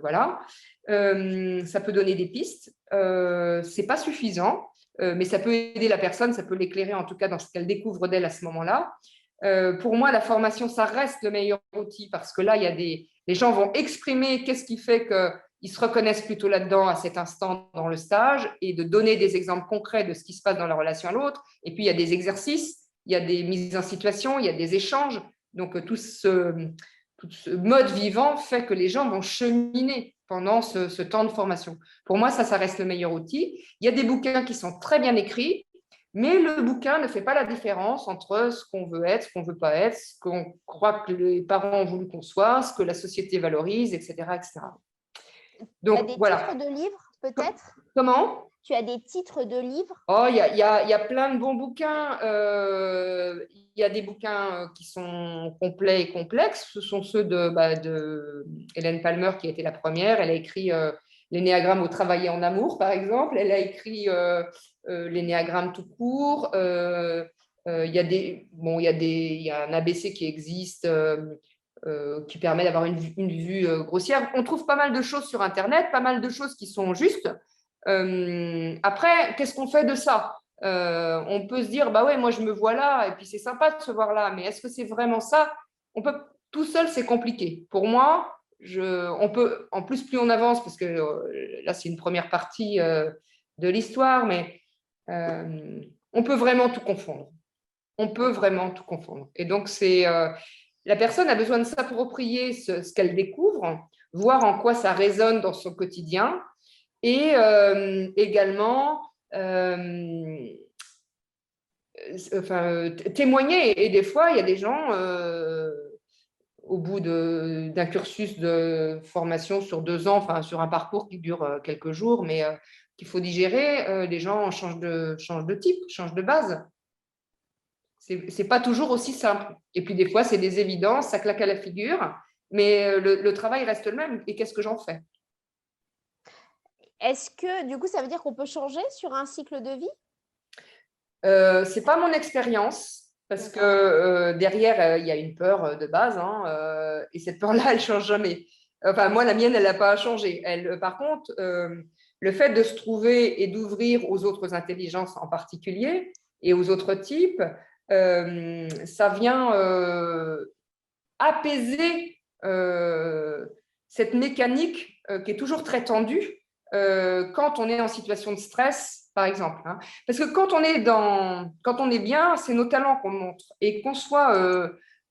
Voilà. Ça peut donner des pistes. C'est pas suffisant, mais ça peut aider la personne, ça peut l'éclairer en tout cas dans ce qu'elle découvre d'elle à ce moment-là. Pour moi, la formation, ça reste le meilleur outil parce que là, les gens vont exprimer qu'est-ce qui fait qu'ils se reconnaissent plutôt là-dedans à cet instant dans le stage et de donner des exemples concrets de ce qui se passe dans la relation à l'autre. Et puis, il y a des exercices, il y a des mises en situation, il y a des échanges. Donc, tout ce mode vivant fait que les gens vont cheminer pendant ce temps de formation. Pour moi, ça reste le meilleur outil. Il y a des bouquins qui sont très bien écrits, mais le bouquin ne fait pas la différence entre ce qu'on veut être, ce qu'on ne veut pas être, ce qu'on croit que les parents ont voulu qu'on soit, ce que la société valorise, etc. etc. Donc, tu as des titres de livres, peut-être? Comment? Tu as des titres de livres? Oh, il y a plein de bons bouquins. Il y a des bouquins qui sont complets et complexes. Ce sont ceux de Hélène Palmer, qui a été la première. Elle a écrit l'énéagramme au travail et en amour, par exemple. Elle a écrit l'énéagramme tout court. Il y a un ABC qui existe qui permet d'avoir une vue grossière. On trouve pas mal de choses sur Internet, pas mal de choses qui sont justes. Après, qu'est-ce qu'on fait de ça? On peut se dire, bah ouais, moi je me vois là, et puis c'est sympa de se voir là, mais est-ce que c'est vraiment ça? Tout seul, c'est compliqué. Pour moi, on peut, en plus, plus on avance, parce que là, c'est une première partie de l'histoire, mais on peut vraiment tout confondre. On peut vraiment tout confondre. Et donc, La personne a besoin de s'approprier ce qu'elle découvre, voir en quoi ça résonne dans son quotidien et également témoigner. Et des fois, il y a des gens, au bout d'un cursus de formation sur 2 ans, enfin sur un parcours qui dure quelques jours, mais qu'il faut digérer, les gens changent de type, changent de base. C'est pas toujours aussi simple. Et puis des fois, c'est des évidences, ça claque à la figure, mais le travail reste le même. Et qu'est-ce que j'en fais? Est-ce que, du coup, ça veut dire qu'on peut changer sur un cycle de vie? C'est pas mon expérience, parce que derrière, il y a une peur de base, hein, et cette peur-là, elle change jamais. Enfin, moi, la mienne, elle n'a pas changé. Par contre, le fait de se trouver et d'ouvrir aux autres intelligences en particulier et aux autres types, ça vient apaiser cette mécanique qui est toujours très tendue quand on est en situation de stress, par exemple. Hein. Parce que quand on est bien, c'est nos talents qu'on montre. Et qu'on soit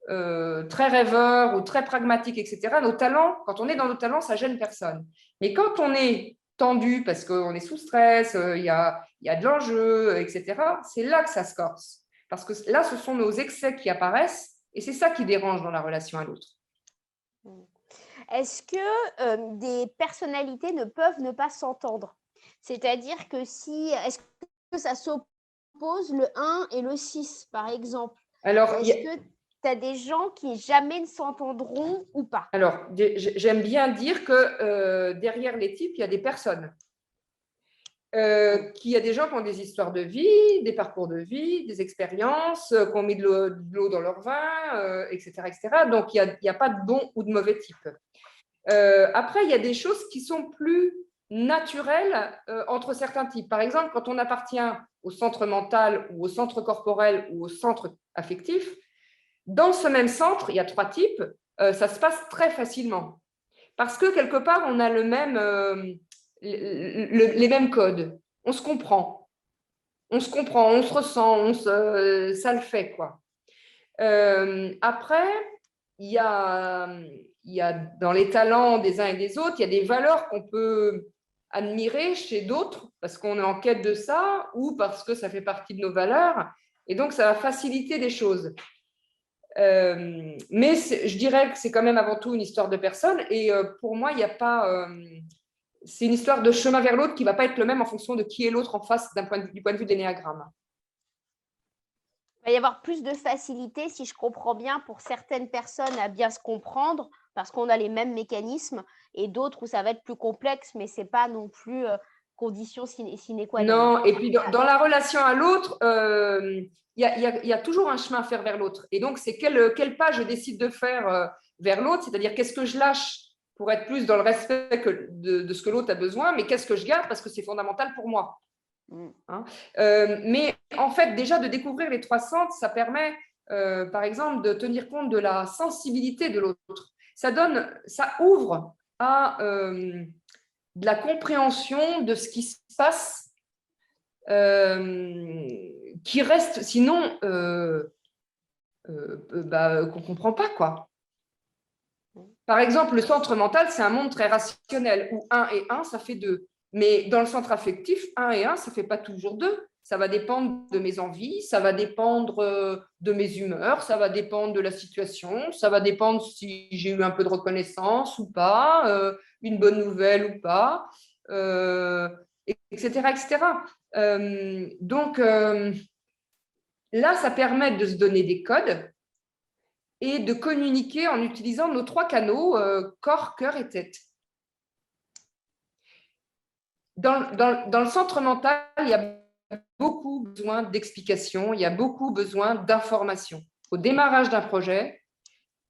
très rêveur ou très pragmatique, etc., nos talents, quand on est dans nos talents, ça gêne personne. Mais quand on est tendu parce qu'on est sous stress, il y a de l'enjeu, etc., c'est là que ça se corse. Parce que là, ce sont nos excès qui apparaissent et c'est ça qui dérange dans la relation à l'autre. Est-ce que des personnalités ne peuvent ne pas s'entendre? C'est-à-dire que est-ce que ça s'oppose le 1 et le 6, par exemple? Alors, est-ce que tu as des gens qui jamais ne s'entendront ou pas? Alors, j'aime bien dire que derrière les types, il y a des personnes. Qu'il y a des gens qui ont des histoires de vie, des parcours de vie, des expériences, qui ont mis de l'eau dans leur vin, etc., etc. Donc, il n'y a pas de bon ou de mauvais type. Après, il y a des choses qui sont plus naturelles entre certains types. Par exemple, quand on appartient au centre mental ou au centre corporel ou au centre affectif, dans ce même centre, il y a 3 types, ça se passe très facilement. Parce que quelque part, on a les mêmes codes. On se comprend. On se ressent, ça le fait, quoi. Après, il y a dans les talents des uns et des autres, il y a des valeurs qu'on peut admirer chez d'autres parce qu'on est en quête de ça ou parce que ça fait partie de nos valeurs. Et donc, ça va faciliter des choses. Mais je dirais que c'est quand même avant tout une histoire de personne. Et pour moi, il n'y a pas... c'est une histoire de chemin vers l'autre qui ne va pas être le même en fonction de qui est l'autre en face du point de vue de l'énéagramme. Il va y avoir plus de facilité, si je comprends bien, pour certaines personnes à bien se comprendre parce qu'on a les mêmes mécanismes et d'autres où ça va être plus complexe, mais ce n'est pas non plus condition sine qua non. Non, et puis dans la relation à l'autre, il y a toujours un chemin à faire vers l'autre. Et donc, c'est quel pas je décide de faire vers l'autre, c'est-à-dire qu'est-ce que je lâche pour être plus dans le respect de ce que l'autre a besoin, mais qu'est-ce que je garde parce que c'est fondamental pour moi. Hein, mais en fait, déjà de découvrir les 3 centres, ça permet, par exemple, de tenir compte de la sensibilité de l'autre. Ça ouvre à de la compréhension de ce qui se passe, qui reste sinon qu'on ne comprend pas, quoi. Par exemple, le centre mental, c'est un monde très rationnel où 1 et 1, ça fait 2. Mais dans le centre affectif, 1 et 1, ça ne fait pas toujours 2. Ça va dépendre de mes envies, ça va dépendre de mes humeurs, ça va dépendre de la situation, ça va dépendre si j'ai eu un peu de reconnaissance ou pas, une bonne nouvelle ou pas, etc., etc. Donc, là, ça permet de se donner des codes et de communiquer en utilisant nos 3 canaux, corps, cœur et tête. Dans le centre mental, il y a beaucoup besoin d'explications, il y a beaucoup besoin d'informations. Au démarrage d'un projet,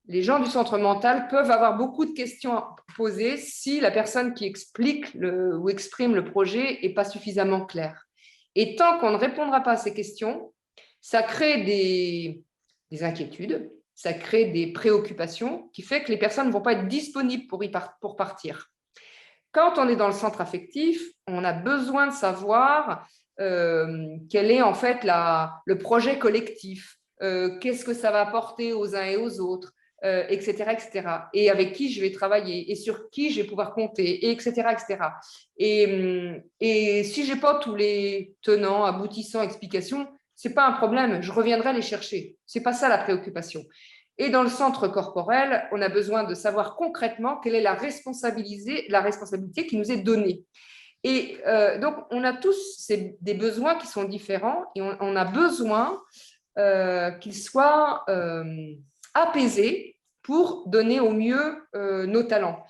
les gens du centre mental peuvent avoir beaucoup de questions à poser si la personne qui explique ou exprime le projet n'est pas suffisamment claire. Et tant qu'on ne répondra pas à ces questions, ça crée des inquiétudes, ça crée des préoccupations qui fait que les personnes ne vont pas être disponibles pour partir. Quand on est dans le centre affectif, on a besoin de savoir quel est en fait le projet collectif, qu'est-ce que ça va apporter aux uns et aux autres, etc., etc. Et avec qui je vais travailler et sur qui je vais pouvoir compter, etc., etc. Et si je n'ai pas tous les tenants, aboutissants, explications, ce n'est pas un problème, je reviendrai les chercher. Ce n'est pas ça la préoccupation. Et dans le centre corporel, on a besoin de savoir concrètement quelle est la responsabilité qui nous est donnée. Et donc, on a tous des besoins qui sont différents et on a besoin qu'ils soient apaisés pour donner au mieux nos talents.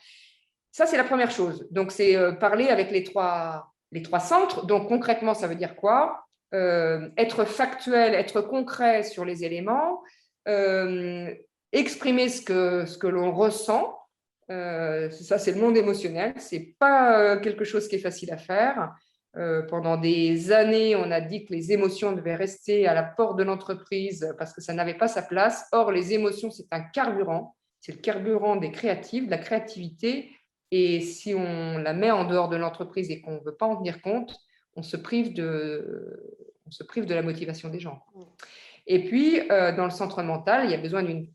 Ça, c'est la première chose. Donc, c'est parler avec les trois centres. Donc, concrètement, ça veut dire quoi ? Être factuel, être concret sur les éléments, exprimer ce que l'on ressent. Ça, c'est le monde émotionnel. Ce n'est pas quelque chose qui est facile à faire. Pendant des années, on a dit que les émotions devaient rester à la porte de l'entreprise parce que ça n'avait pas sa place. Or, les émotions, c'est un carburant. C'est le carburant des créatifs, de la créativité. Et si on la met en dehors de l'entreprise et qu'on ne veut pas en tenir compte, on se prive de la motivation des gens. Et puis, dans le centre mental, il y a besoin d'une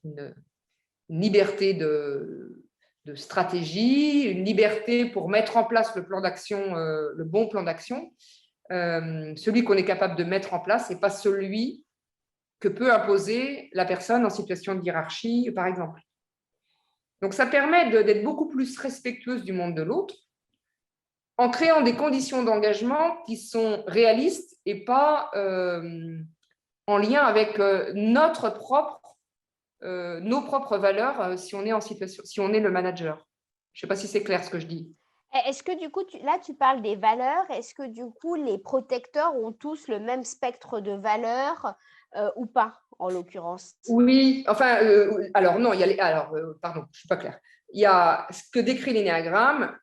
liberté de stratégie, une liberté pour mettre en place le plan d'action, le bon plan d'action, celui qu'on est capable de mettre en place et pas celui que peut imposer la personne en situation de hiérarchie, par exemple. Donc, ça permet d'être beaucoup plus respectueuse du monde de l'autre en créant des conditions d'engagement qui sont réalistes et pas en lien avec nos propres valeurs si on est en situation, si on est le manager. Je ne sais pas si c'est clair ce que je dis. Est-ce que du coup, là, tu parles des valeurs. Est-ce que du coup, les protecteurs ont tous le même spectre de valeurs ou pas, en l'occurrence? Oui, enfin, alors non, pardon, je ne suis pas claire. Il y a ce que décrit l'énéagramme,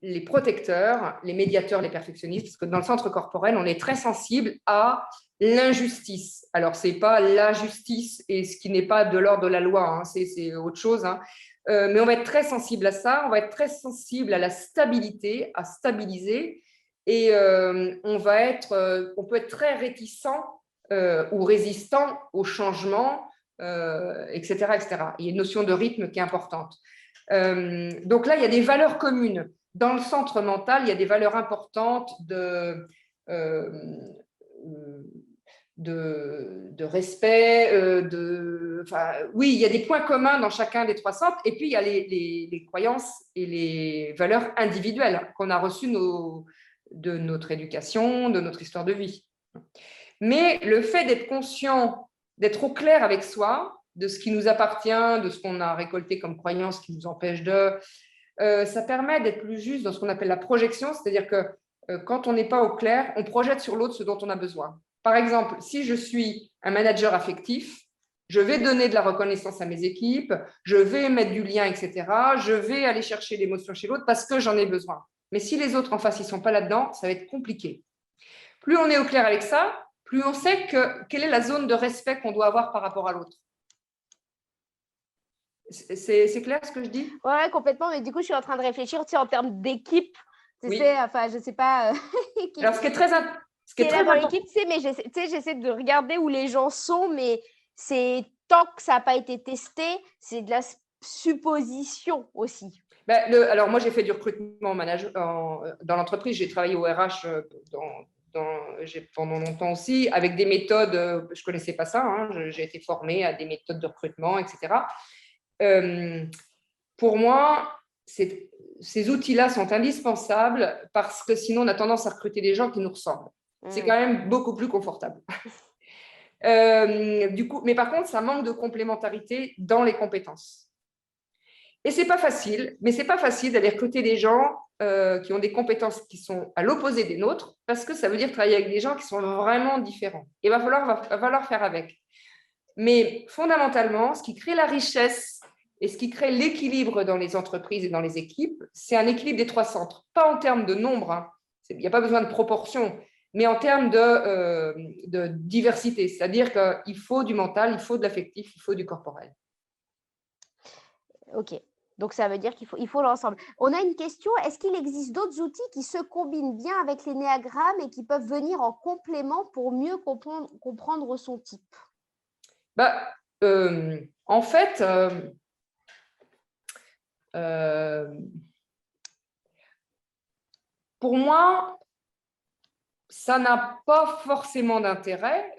les protecteurs, les médiateurs, les perfectionnistes, parce que dans le centre corporel, on est très sensible à l'injustice. Alors, ce n'est pas la justice et ce qui n'est pas de l'ordre de la loi, hein, c'est autre chose, hein. Mais on va être très sensible à ça, on va être très sensible à la stabilité, à stabiliser, et on peut être très réticent ou résistant au changement, etc., etc. Il y a une notion de rythme qui est importante. Donc là, il y a des valeurs communes. Dans le centre mental, il y a des valeurs importantes de respect, oui, il y a des points communs dans chacun des trois centres, et puis il y a les croyances et les valeurs individuelles qu'on a reçues de notre éducation, de notre histoire de vie. Mais le fait d'être conscient, d'être au clair avec soi, de ce qui nous appartient, de ce qu'on a récolté comme croyances qui nous empêchent ça permet d'être plus juste dans ce qu'on appelle la projection, c'est-à-dire que quand on n'est pas au clair, on projette sur l'autre ce dont on a besoin. Par exemple, si je suis un manager affectif, je vais donner de la reconnaissance à mes équipes, je vais mettre du lien, etc. Je vais aller chercher l'émotion chez l'autre parce que j'en ai besoin. Mais si les autres en face, ils ne sont pas là-dedans, ça va être compliqué. Plus on est au clair avec ça, plus on sait quelle est la zone de respect qu'on doit avoir par rapport à l'autre. C'est clair ce que je dis? Ouais, complètement. Mais du coup, je suis en train de réfléchir en termes d'équipe. Tu sais, enfin, je ne sais pas. Alors, ce qui est très important. Dans l'équipe, mais j'essaie de regarder où les gens sont, mais c'est tant que ça n'a pas été testé, c'est de la supposition aussi. Alors, moi, j'ai fait du recrutement dans l'entreprise. J'ai travaillé au RH pendant longtemps aussi, avec des méthodes, je ne connaissais pas ça, hein, j'ai été formée à des méthodes de recrutement, etc. Pour moi, ces outils-là sont indispensables parce que sinon, on a tendance à recruter des gens qui nous ressemblent. C'est quand même beaucoup plus confortable. Du coup, mais par contre, ça manque de complémentarité dans les compétences. Et c'est pas facile, mais c'est pas facile d'aller recruter des gens qui ont des compétences qui sont à l'opposé des nôtres, parce que ça veut dire travailler avec des gens qui sont vraiment différents. Il va falloir faire avec. Mais fondamentalement, ce qui crée la richesse et ce qui crée l'équilibre dans les entreprises et dans les équipes, c'est un équilibre des trois centres. Pas en termes de nombre, hein. Il n'y a pas besoin de proportion, mais en termes de diversité. C'est-à-dire qu'il faut du mental, il faut de l'affectif, il faut du corporel. Ok. Donc, ça veut dire qu'il faut l'ensemble. On a une question. Est-ce qu'il existe d'autres outils qui se combinent bien avec l'énéagramme et qui peuvent venir en complément pour mieux comprendre son type? En fait, Pour moi, ça n'a pas forcément d'intérêt.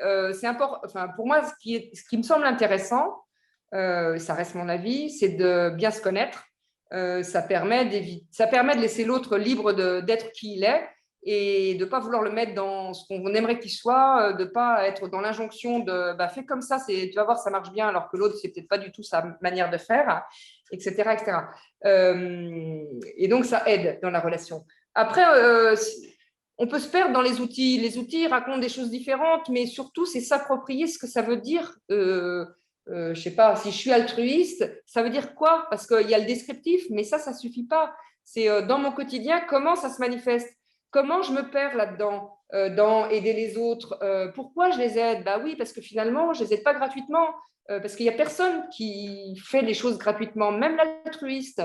Enfin, pour moi, ce qui me semble intéressant, ça reste mon avis, c'est de bien se connaître. Ça permet de laisser l'autre libre d'être qui il est et de ne pas vouloir le mettre dans ce qu'on aimerait qu'il soit, de ne pas être dans l'injonction de fais comme ça, tu vas voir, ça marche bien, alors que l'autre, c'est peut-être pas du tout sa manière de faire, etc. etc. Et donc, ça aide dans la relation. Après, on peut se perdre dans les outils. Les outils racontent des choses différentes, mais surtout, c'est s'approprier ce que ça veut dire. Je ne sais pas, si je suis altruiste, ça veut dire quoi? Parce qu'il y a le descriptif, mais ça ne suffit pas. C'est dans mon quotidien, comment ça se manifeste? Comment je me perds là-dedans, dans aider les autres? Pourquoi je les aide? Bah oui, parce que finalement, je ne les aide pas gratuitement, parce qu'il n'y a personne qui fait les choses gratuitement, même l'altruiste.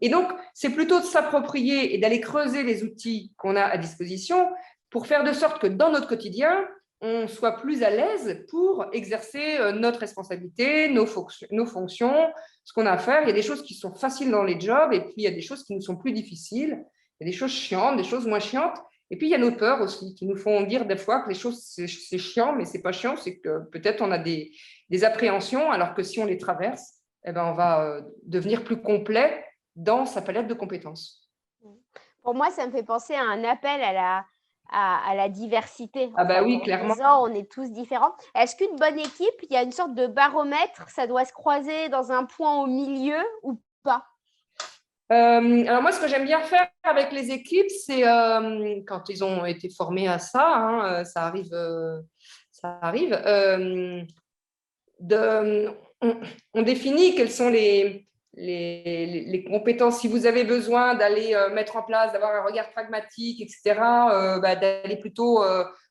Et donc, c'est plutôt de s'approprier et d'aller creuser les outils qu'on a à disposition pour faire de sorte que dans notre quotidien, on soit plus à l'aise pour exercer notre responsabilité, nos fonctions, ce qu'on a à faire. Il y a des choses qui sont faciles dans les jobs et puis il y a des choses qui nous sont plus difficiles. Il y a des choses chiantes, des choses moins chiantes. Et puis, il y a nos peurs aussi qui nous font dire des fois que les choses, c'est chiant, mais ce n'est pas chiant, c'est que peut-être on a des appréhensions, alors que si on les traverse, eh ben, on va devenir plus complet dans sa palette de compétences. Pour moi, ça me fait penser à un appel à la diversité. Ah bah oui, clairement. On est tous différents. Est-ce qu'une bonne équipe, il y a une sorte de baromètre, ça doit se croiser dans un point au milieu ou pas? Alors moi, ce que j'aime bien faire avec les équipes, c'est quand ils ont été formés à ça, hein, ça arrive, on définit quelles sont les compétences. Si vous avez besoin d'aller mettre en place, d'avoir un regard pragmatique, etc., d'aller plutôt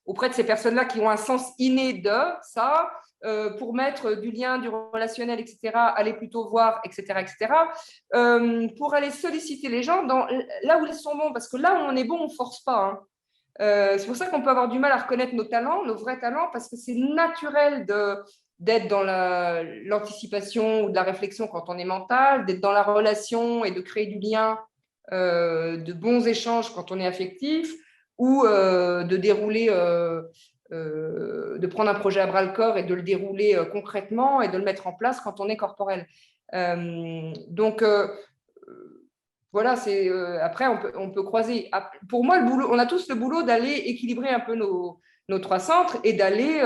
auprès de ces personnes-là qui ont un sens inné de ça. Pour mettre du lien, du relationnel, etc., aller plutôt voir, etc., etc., pour aller solliciter les gens là où ils sont bons, parce que là où on est bon, on ne force pas. Hein. C'est pour ça qu'on peut avoir du mal à reconnaître nos talents, nos vrais talents, parce que c'est naturel d'être dans l'anticipation ou de la réflexion quand on est mental, d'être dans la relation et de créer du lien, de bons échanges quand on est affectif, ou de dérouler... de prendre un projet à bras-le-corps et de le dérouler concrètement et de le mettre en place quand on est corporel. Donc, voilà, après, on peut croiser. Pour moi, on a tous le boulot d'aller équilibrer un peu nos trois centres et d'aller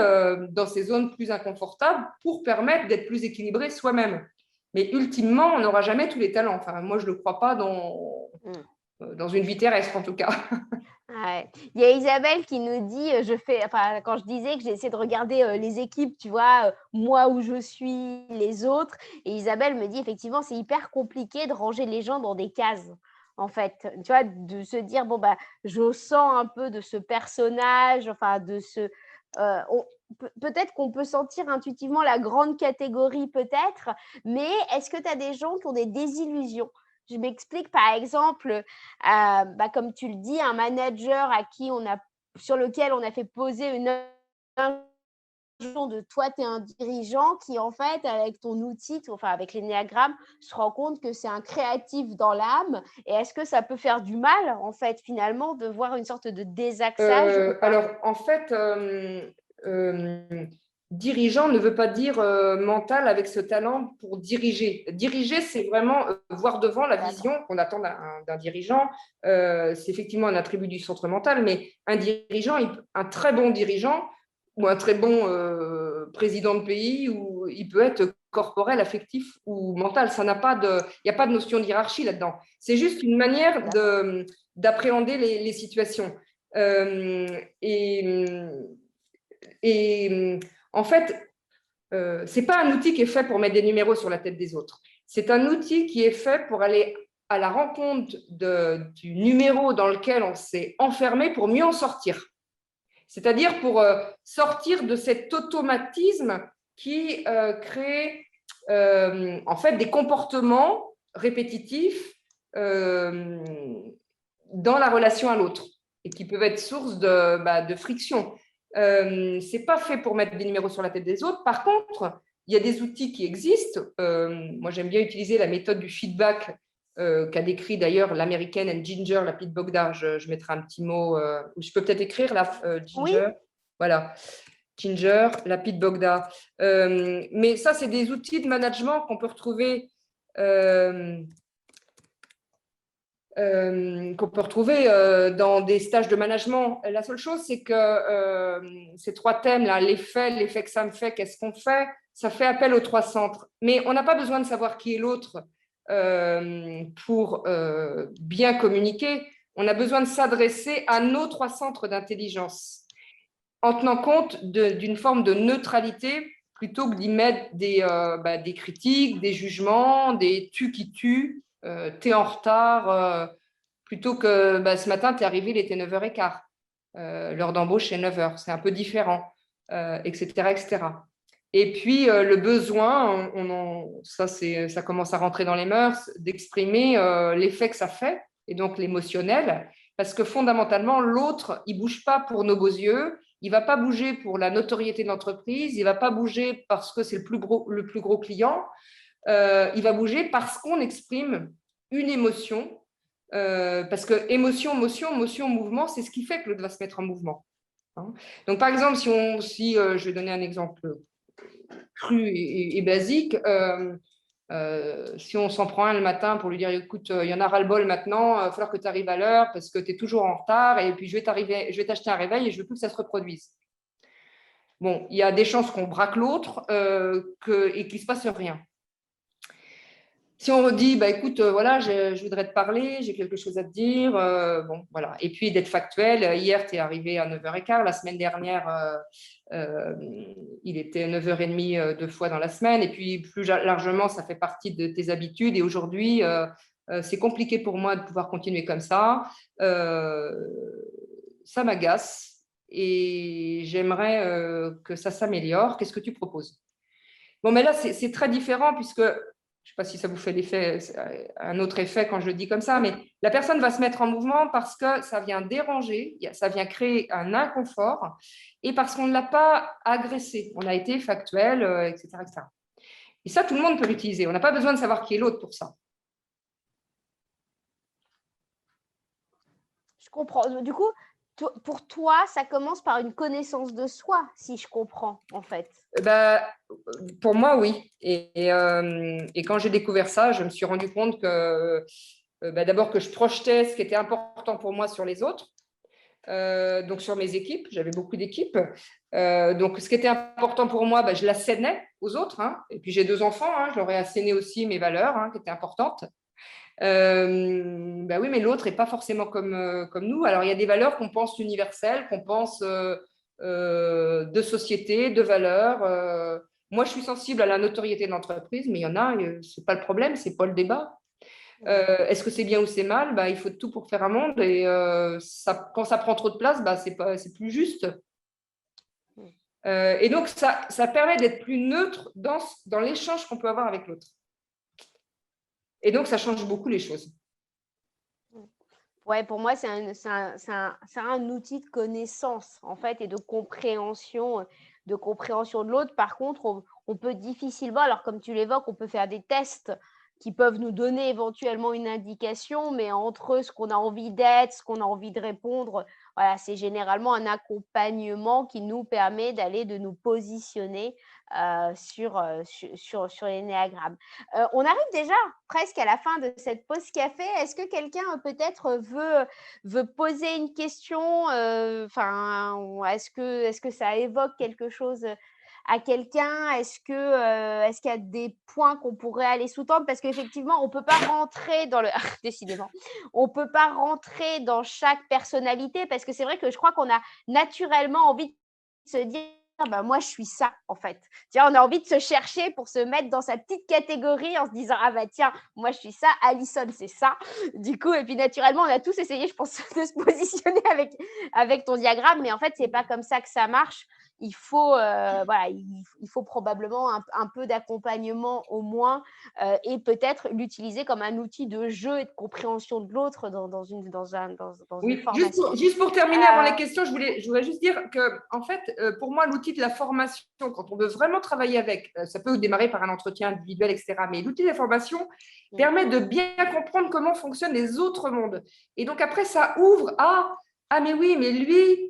dans ces zones plus inconfortables pour permettre d'être plus équilibré soi-même. Mais ultimement, on n'aura jamais tous les talents. Enfin, moi, je ne le crois pas dans une vie terrestre, en tout cas. Ouais. Il y a Isabelle qui nous dit, quand je disais que j'essaie de regarder les équipes, tu vois, moi où je suis, les autres, et Isabelle me dit effectivement, c'est hyper compliqué de ranger les gens dans des cases, en fait, tu vois, de se dire, bon, je sens un peu de ce personnage, enfin, peut-être qu'on peut sentir intuitivement la grande catégorie, peut-être, mais est-ce que tu as des gens qui ont des désillusions? Je m'explique, par exemple, comme tu le dis, un manager sur lequel on a fait poser une injonction de toi, tu es un dirigeant qui, en fait, avec ton outil, avec l'énéagramme, se rend compte que c'est un créatif dans l'âme. Et est-ce que ça peut faire du mal, en fait, finalement, de voir une sorte de désaxage? Alors, en fait, dirigeant ne veut pas dire mental avec ce talent pour diriger. Diriger, c'est vraiment voir devant la vision qu'on attend d'un dirigeant. C'est effectivement un attribut du centre mental, mais un très bon dirigeant ou un très bon président de pays, il peut être corporel, affectif ou mental. Il n'y a pas de notion de hiérarchie là-dedans. C'est juste une manière d'appréhender les situations. Et en fait, ce n'est pas un outil qui est fait pour mettre des numéros sur la tête des autres. C'est un outil qui est fait pour aller à la rencontre du numéro dans lequel on s'est enfermé pour mieux en sortir. C'est-à-dire pour sortir de cet automatisme qui crée en fait des comportements répétitifs dans la relation à l'autre et qui peuvent être source de friction. C'est pas fait pour mettre des numéros sur la tête des autres. Par contre, il y a des outils qui existent. Moi, j'aime bien utiliser la méthode du feedback, qu'a décrit d'ailleurs l'américaine and Ginger, la Pete Bogda. Je mettrai un petit mot, ou je peux peut-être écrire la Ginger. Oui. Voilà, Ginger, la Pete Bogda. Mais ça, c'est des outils de management qu'on peut retrouver. Dans des stages de management. La seule chose, c'est que ces 3 thèmes, là, l'effet que ça me fait, qu'est-ce qu'on fait, ça fait appel aux 3 centres. Mais on n'a pas besoin de savoir qui est l'autre pour bien communiquer. On a besoin de s'adresser à nos 3 centres d'intelligence en tenant compte d'une forme de neutralité plutôt que d'y mettre des critiques, des jugements, des tu qui tuent. T'es en retard, plutôt que ce matin, t'es arrivé, il était 9h15. L'heure d'embauche, c'est 9h. C'est un peu différent, etc., etc. Et puis, le besoin, ça commence à rentrer dans les mœurs, d'exprimer l'effet que ça fait, et donc l'émotionnel, parce que fondamentalement, l'autre, il ne bouge pas pour nos beaux yeux, il ne va pas bouger pour la notoriété de l'entreprise, il ne va pas bouger parce que c'est le plus gros client, il va bouger parce qu'on exprime une émotion, parce que émotion, mouvement, c'est ce qui fait que l'autre va se mettre en mouvement. Donc, par exemple, je vais donner un exemple cru et basique, si on s'en prend un le matin pour lui dire, écoute, il y en a ras-le-bol maintenant, il va falloir que tu arrives à l'heure parce que tu es toujours en retard et puis je vais t'acheter un réveil et je veux plus que ça se reproduise. Bon, il y a des chances qu'on braque l'autre et qu'il ne se passe rien. Si on dit, écoute, voilà, je voudrais te parler, j'ai quelque chose à te dire, bon, voilà. Et puis d'être factuel, hier, tu es arrivé à 9h15, la semaine dernière, il était 9h30 2 fois dans la semaine, et puis plus largement, ça fait partie de tes habitudes, et aujourd'hui, c'est compliqué pour moi de pouvoir continuer comme ça. Ça m'agace, et j'aimerais que ça s'améliore. Qu'est-ce que tu proposes? Bon, mais là, c'est très différent, puisque je ne sais pas si ça vous fait un autre effet quand je le dis comme ça, mais la personne va se mettre en mouvement parce que ça vient déranger, ça vient créer un inconfort et parce qu'on ne l'a pas agressé. On a été factuel, etc., etc. Et ça, tout le monde peut l'utiliser. On n'a pas besoin de savoir qui est l'autre pour ça. Je comprends. Du coup, pour toi, ça commence par une connaissance de soi, si je comprends, en fait. Pour moi, oui. Et quand j'ai découvert ça, je me suis rendu compte que d'abord que je projetais ce qui était important pour moi sur les autres, donc sur mes équipes. J'avais beaucoup d'équipes. Donc, ce qui était important pour moi, je l'assénais aux autres. Hein. Et puis, j'ai 2 enfants. Hein, je leur ai asséné aussi mes valeurs qui étaient importantes. Oui, mais l'autre n'est pas forcément comme nous. Alors, il y a des valeurs qu'on pense universelles, qu'on pense de société, de valeurs. Moi, je suis sensible à la notoriété de l'entreprise, mais il y en a, ce n'est pas le problème, ce n'est pas le débat. Est-ce que c'est bien ou c'est mal? Il faut tout pour faire un monde. Et quand ça prend trop de place, c'est plus juste. Et donc, ça permet d'être plus neutre dans l'échange qu'on peut avoir avec l'autre. Et donc, ça change beaucoup les choses. Ouais, pour moi, c'est un outil de connaissance, en fait, et de compréhension de l'autre. Par contre, on peut difficilement, alors comme tu l'évoques, on peut faire des tests qui peuvent nous donner éventuellement une indication, mais entre ce qu'on a envie d'être, ce qu'on a envie de répondre, voilà, c'est généralement un accompagnement qui nous permet de nous positionner sur l'énéagramme. On arrive déjà presque à la fin de cette pause café. Est-ce que quelqu'un peut-être veut poser une question? Est-ce que ça évoque quelque chose à quelqu'un? Est-ce qu'il y a des points qu'on pourrait aller sous-tendre? Parce qu'effectivement, on ne peut pas rentrer dans le… Décidément, on ne peut pas rentrer dans chaque personnalité parce que c'est vrai que je crois qu'on a naturellement envie de se dire moi, je suis ça, en fait. Tiens, on a envie de se chercher pour se mettre dans sa petite catégorie en se disant tiens, moi, je suis ça, Alison, c'est ça. Du coup, et puis naturellement, on a tous essayé, je pense, de se positionner avec ton diagramme, mais en fait, ce n'est pas comme ça que ça marche. il faut, il faut probablement un peu d'accompagnement au moins, et peut-être l'utiliser comme un outil de jeu et de compréhension de l'autre dans une Oui, formation. juste pour terminer avant les questions, je voudrais juste dire que, en fait, pour moi, l'outil de la formation, quand on veut vraiment travailler avec, ça peut démarrer par un entretien individuel, etc. Mais l'outil de la formation permet de bien comprendre comment fonctionnent les autres mondes. Et donc, après, ça ouvre à ah, mais oui, mais lui,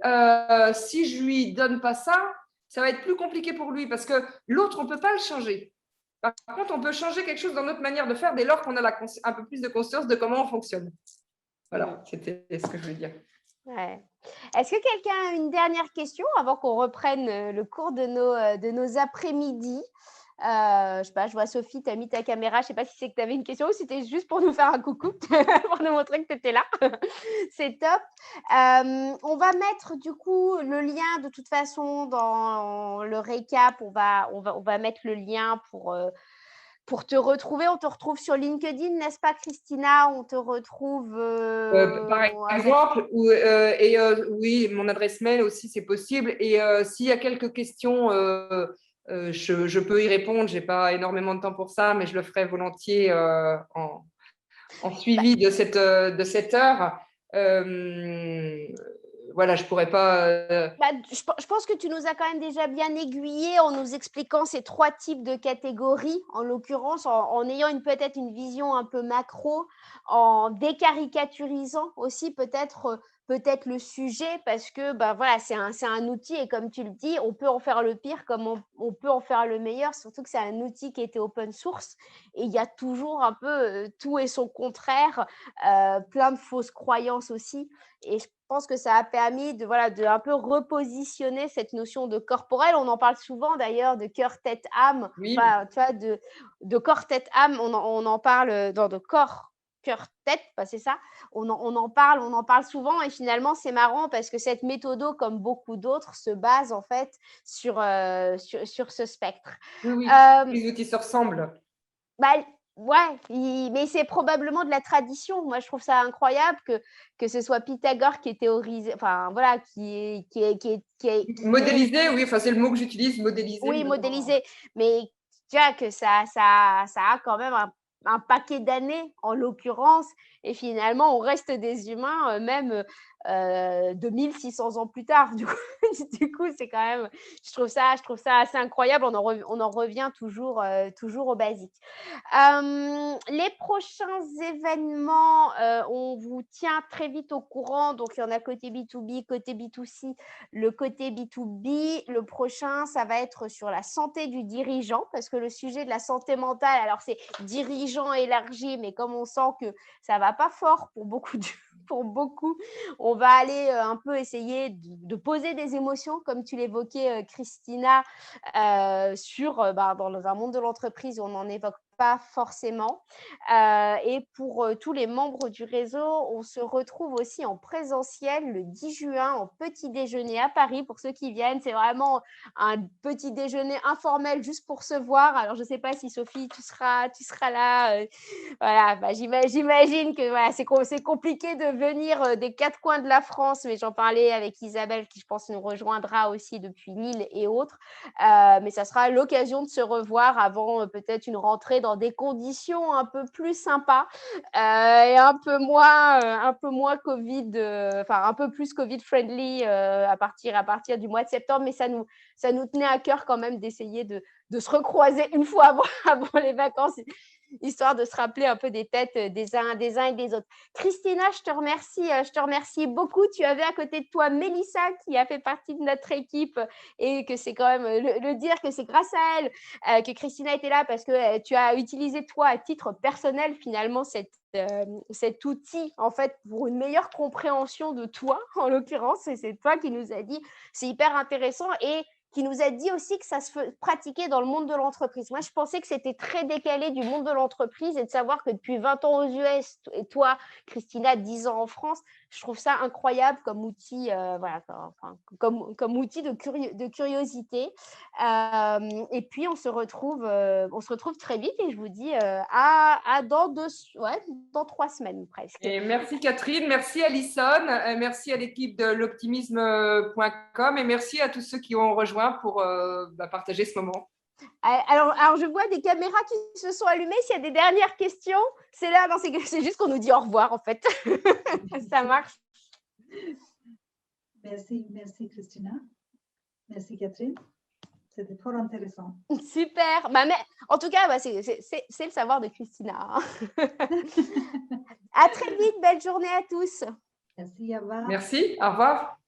si je lui donne pas ça, ça va être plus compliqué pour lui parce que l'autre, on ne peut pas le changer. Par contre, on peut changer quelque chose dans notre manière de faire dès lors qu'on a un peu plus de conscience de comment on fonctionne. Voilà, c'était ce que je voulais dire. Ouais. Est-ce que quelqu'un a une dernière question avant qu'on reprenne le cours de nos après-midi? Je ne sais pas, je vois Sophie, tu as mis ta caméra. Je ne sais pas si c'est que tu avais une question ou si c'était juste pour nous faire un coucou, pour nous montrer que tu étais là. C'est top. On va mettre du coup le lien de toute façon dans le récap. On va mettre le lien pour te retrouver. On te retrouve sur LinkedIn, n'est-ce pas, Christina? On te retrouve Par exemple, oui, mon adresse mail aussi, c'est possible. Et s'il y a quelques questions, je peux y répondre. Je n'ai pas énormément de temps pour ça, mais je le ferai volontiers en suivi de cette heure. Voilà, je ne pourrais pas… je pense que tu nous as quand même déjà bien aiguillé en nous expliquant ces 3 types de catégories, en l'occurrence, en ayant peut-être une vision un peu macro, en décaricaturisant aussi peut-être le sujet, parce que voilà, c'est un outil et comme tu le dis, on peut en faire le pire comme on peut en faire le meilleur, surtout que c'est un outil qui était open source et il y a toujours un peu tout et son contraire, plein de fausses croyances aussi. Et je pense que ça a permis de un peu repositionner cette notion de corporel. On en parle souvent d'ailleurs de cœur, tête, âme. Oui. Enfin, tu vois, de corps, tête, âme, on en parle dans de corps, cœur, tête, c'est ça. On en parle souvent et finalement, c'est marrant parce que cette méthode, comme beaucoup d'autres, se base en fait sur ce spectre. Oui, les outils se ressemblent. Ouais, mais c'est probablement de la tradition. Moi, je trouve ça incroyable que ce soit Pythagore qui ait théorisé, enfin voilà, qui est Modélisé, oui, enfin, c'est le mot que j'utilise, modélisé. oui, modélisé, mais tu vois que ça a quand même un paquet d'années en l'occurrence, et finalement, on reste des humains, même 2600 ans plus tard. Du coup, c'est quand même, je trouve ça assez incroyable. On en revient toujours au basique. Les prochains événements, on vous tient très vite au courant. Donc, il y en a côté B2B, côté B2C. Le côté B2B, le prochain, ça va être sur la santé du dirigeant, parce que le sujet de la santé mentale, alors c'est dirigeant élargi, mais comme on sent que ça va pas fort pour beaucoup, on va aller un peu essayer de poser des émotions, comme tu l'évoquais, Christina, dans un monde de l'entreprise où on n'en évoque pas forcément. Et pour tous les membres du réseau, on se retrouve aussi en présentiel le 10 juin en petit déjeuner à Paris. Pour ceux qui viennent, c'est vraiment un petit déjeuner informel juste pour se voir. Alors, je ne sais pas si Sophie, tu seras là. Voilà, j'imagine que voilà, c'est compliqué de venir des 4 coins de la France, mais j'en parlais avec Isabelle qui, je pense, nous rejoindra aussi depuis Lille et autres. Mais ça sera l'occasion de se revoir avant peut-être une rentrée dans des conditions un peu plus sympas et un peu moins Covid, un peu plus Covid-friendly à partir du mois de septembre. Mais ça nous tenait à cœur quand même d'essayer de se recroiser une fois avant les vacances, histoire de se rappeler un peu des têtes des uns et des autres. Christina, je te remercie beaucoup. Tu avais à côté de toi Mélissa qui a fait partie de notre équipe et que c'est quand même le dire que c'est grâce à elle que Christina était là, parce que tu as utilisé toi à titre personnel finalement cet outil en fait pour une meilleure compréhension de toi en l'occurrence, et c'est toi qui nous a dit c'est hyper intéressant et qui nous a dit aussi que ça se pratiquait dans le monde de l'entreprise. Moi, je pensais que c'était très décalé du monde de l'entreprise, et de savoir que depuis 20 ans aux US, et toi, Christina, 10 ans en France, je trouve ça incroyable comme outil, comme outil de curiosité. Et puis, on se retrouve très vite, et je vous dis dans 3 semaines presque. Et merci Catherine, merci Alison, merci à l'équipe de l'optimisme.com et merci à tous ceux qui ont rejoint rejoint pour partager ce moment. Alors, je vois des caméras qui se sont allumées. S'il y a des dernières questions, c'est là. Non, c'est juste qu'on nous dit au revoir, en fait. Ça marche. Merci Christina. Merci Catherine. C'était fort intéressant. Super. Mais, en tout cas, c'est le savoir de Christina. À très vite. Belle journée à tous. Merci, au revoir. Merci, au revoir.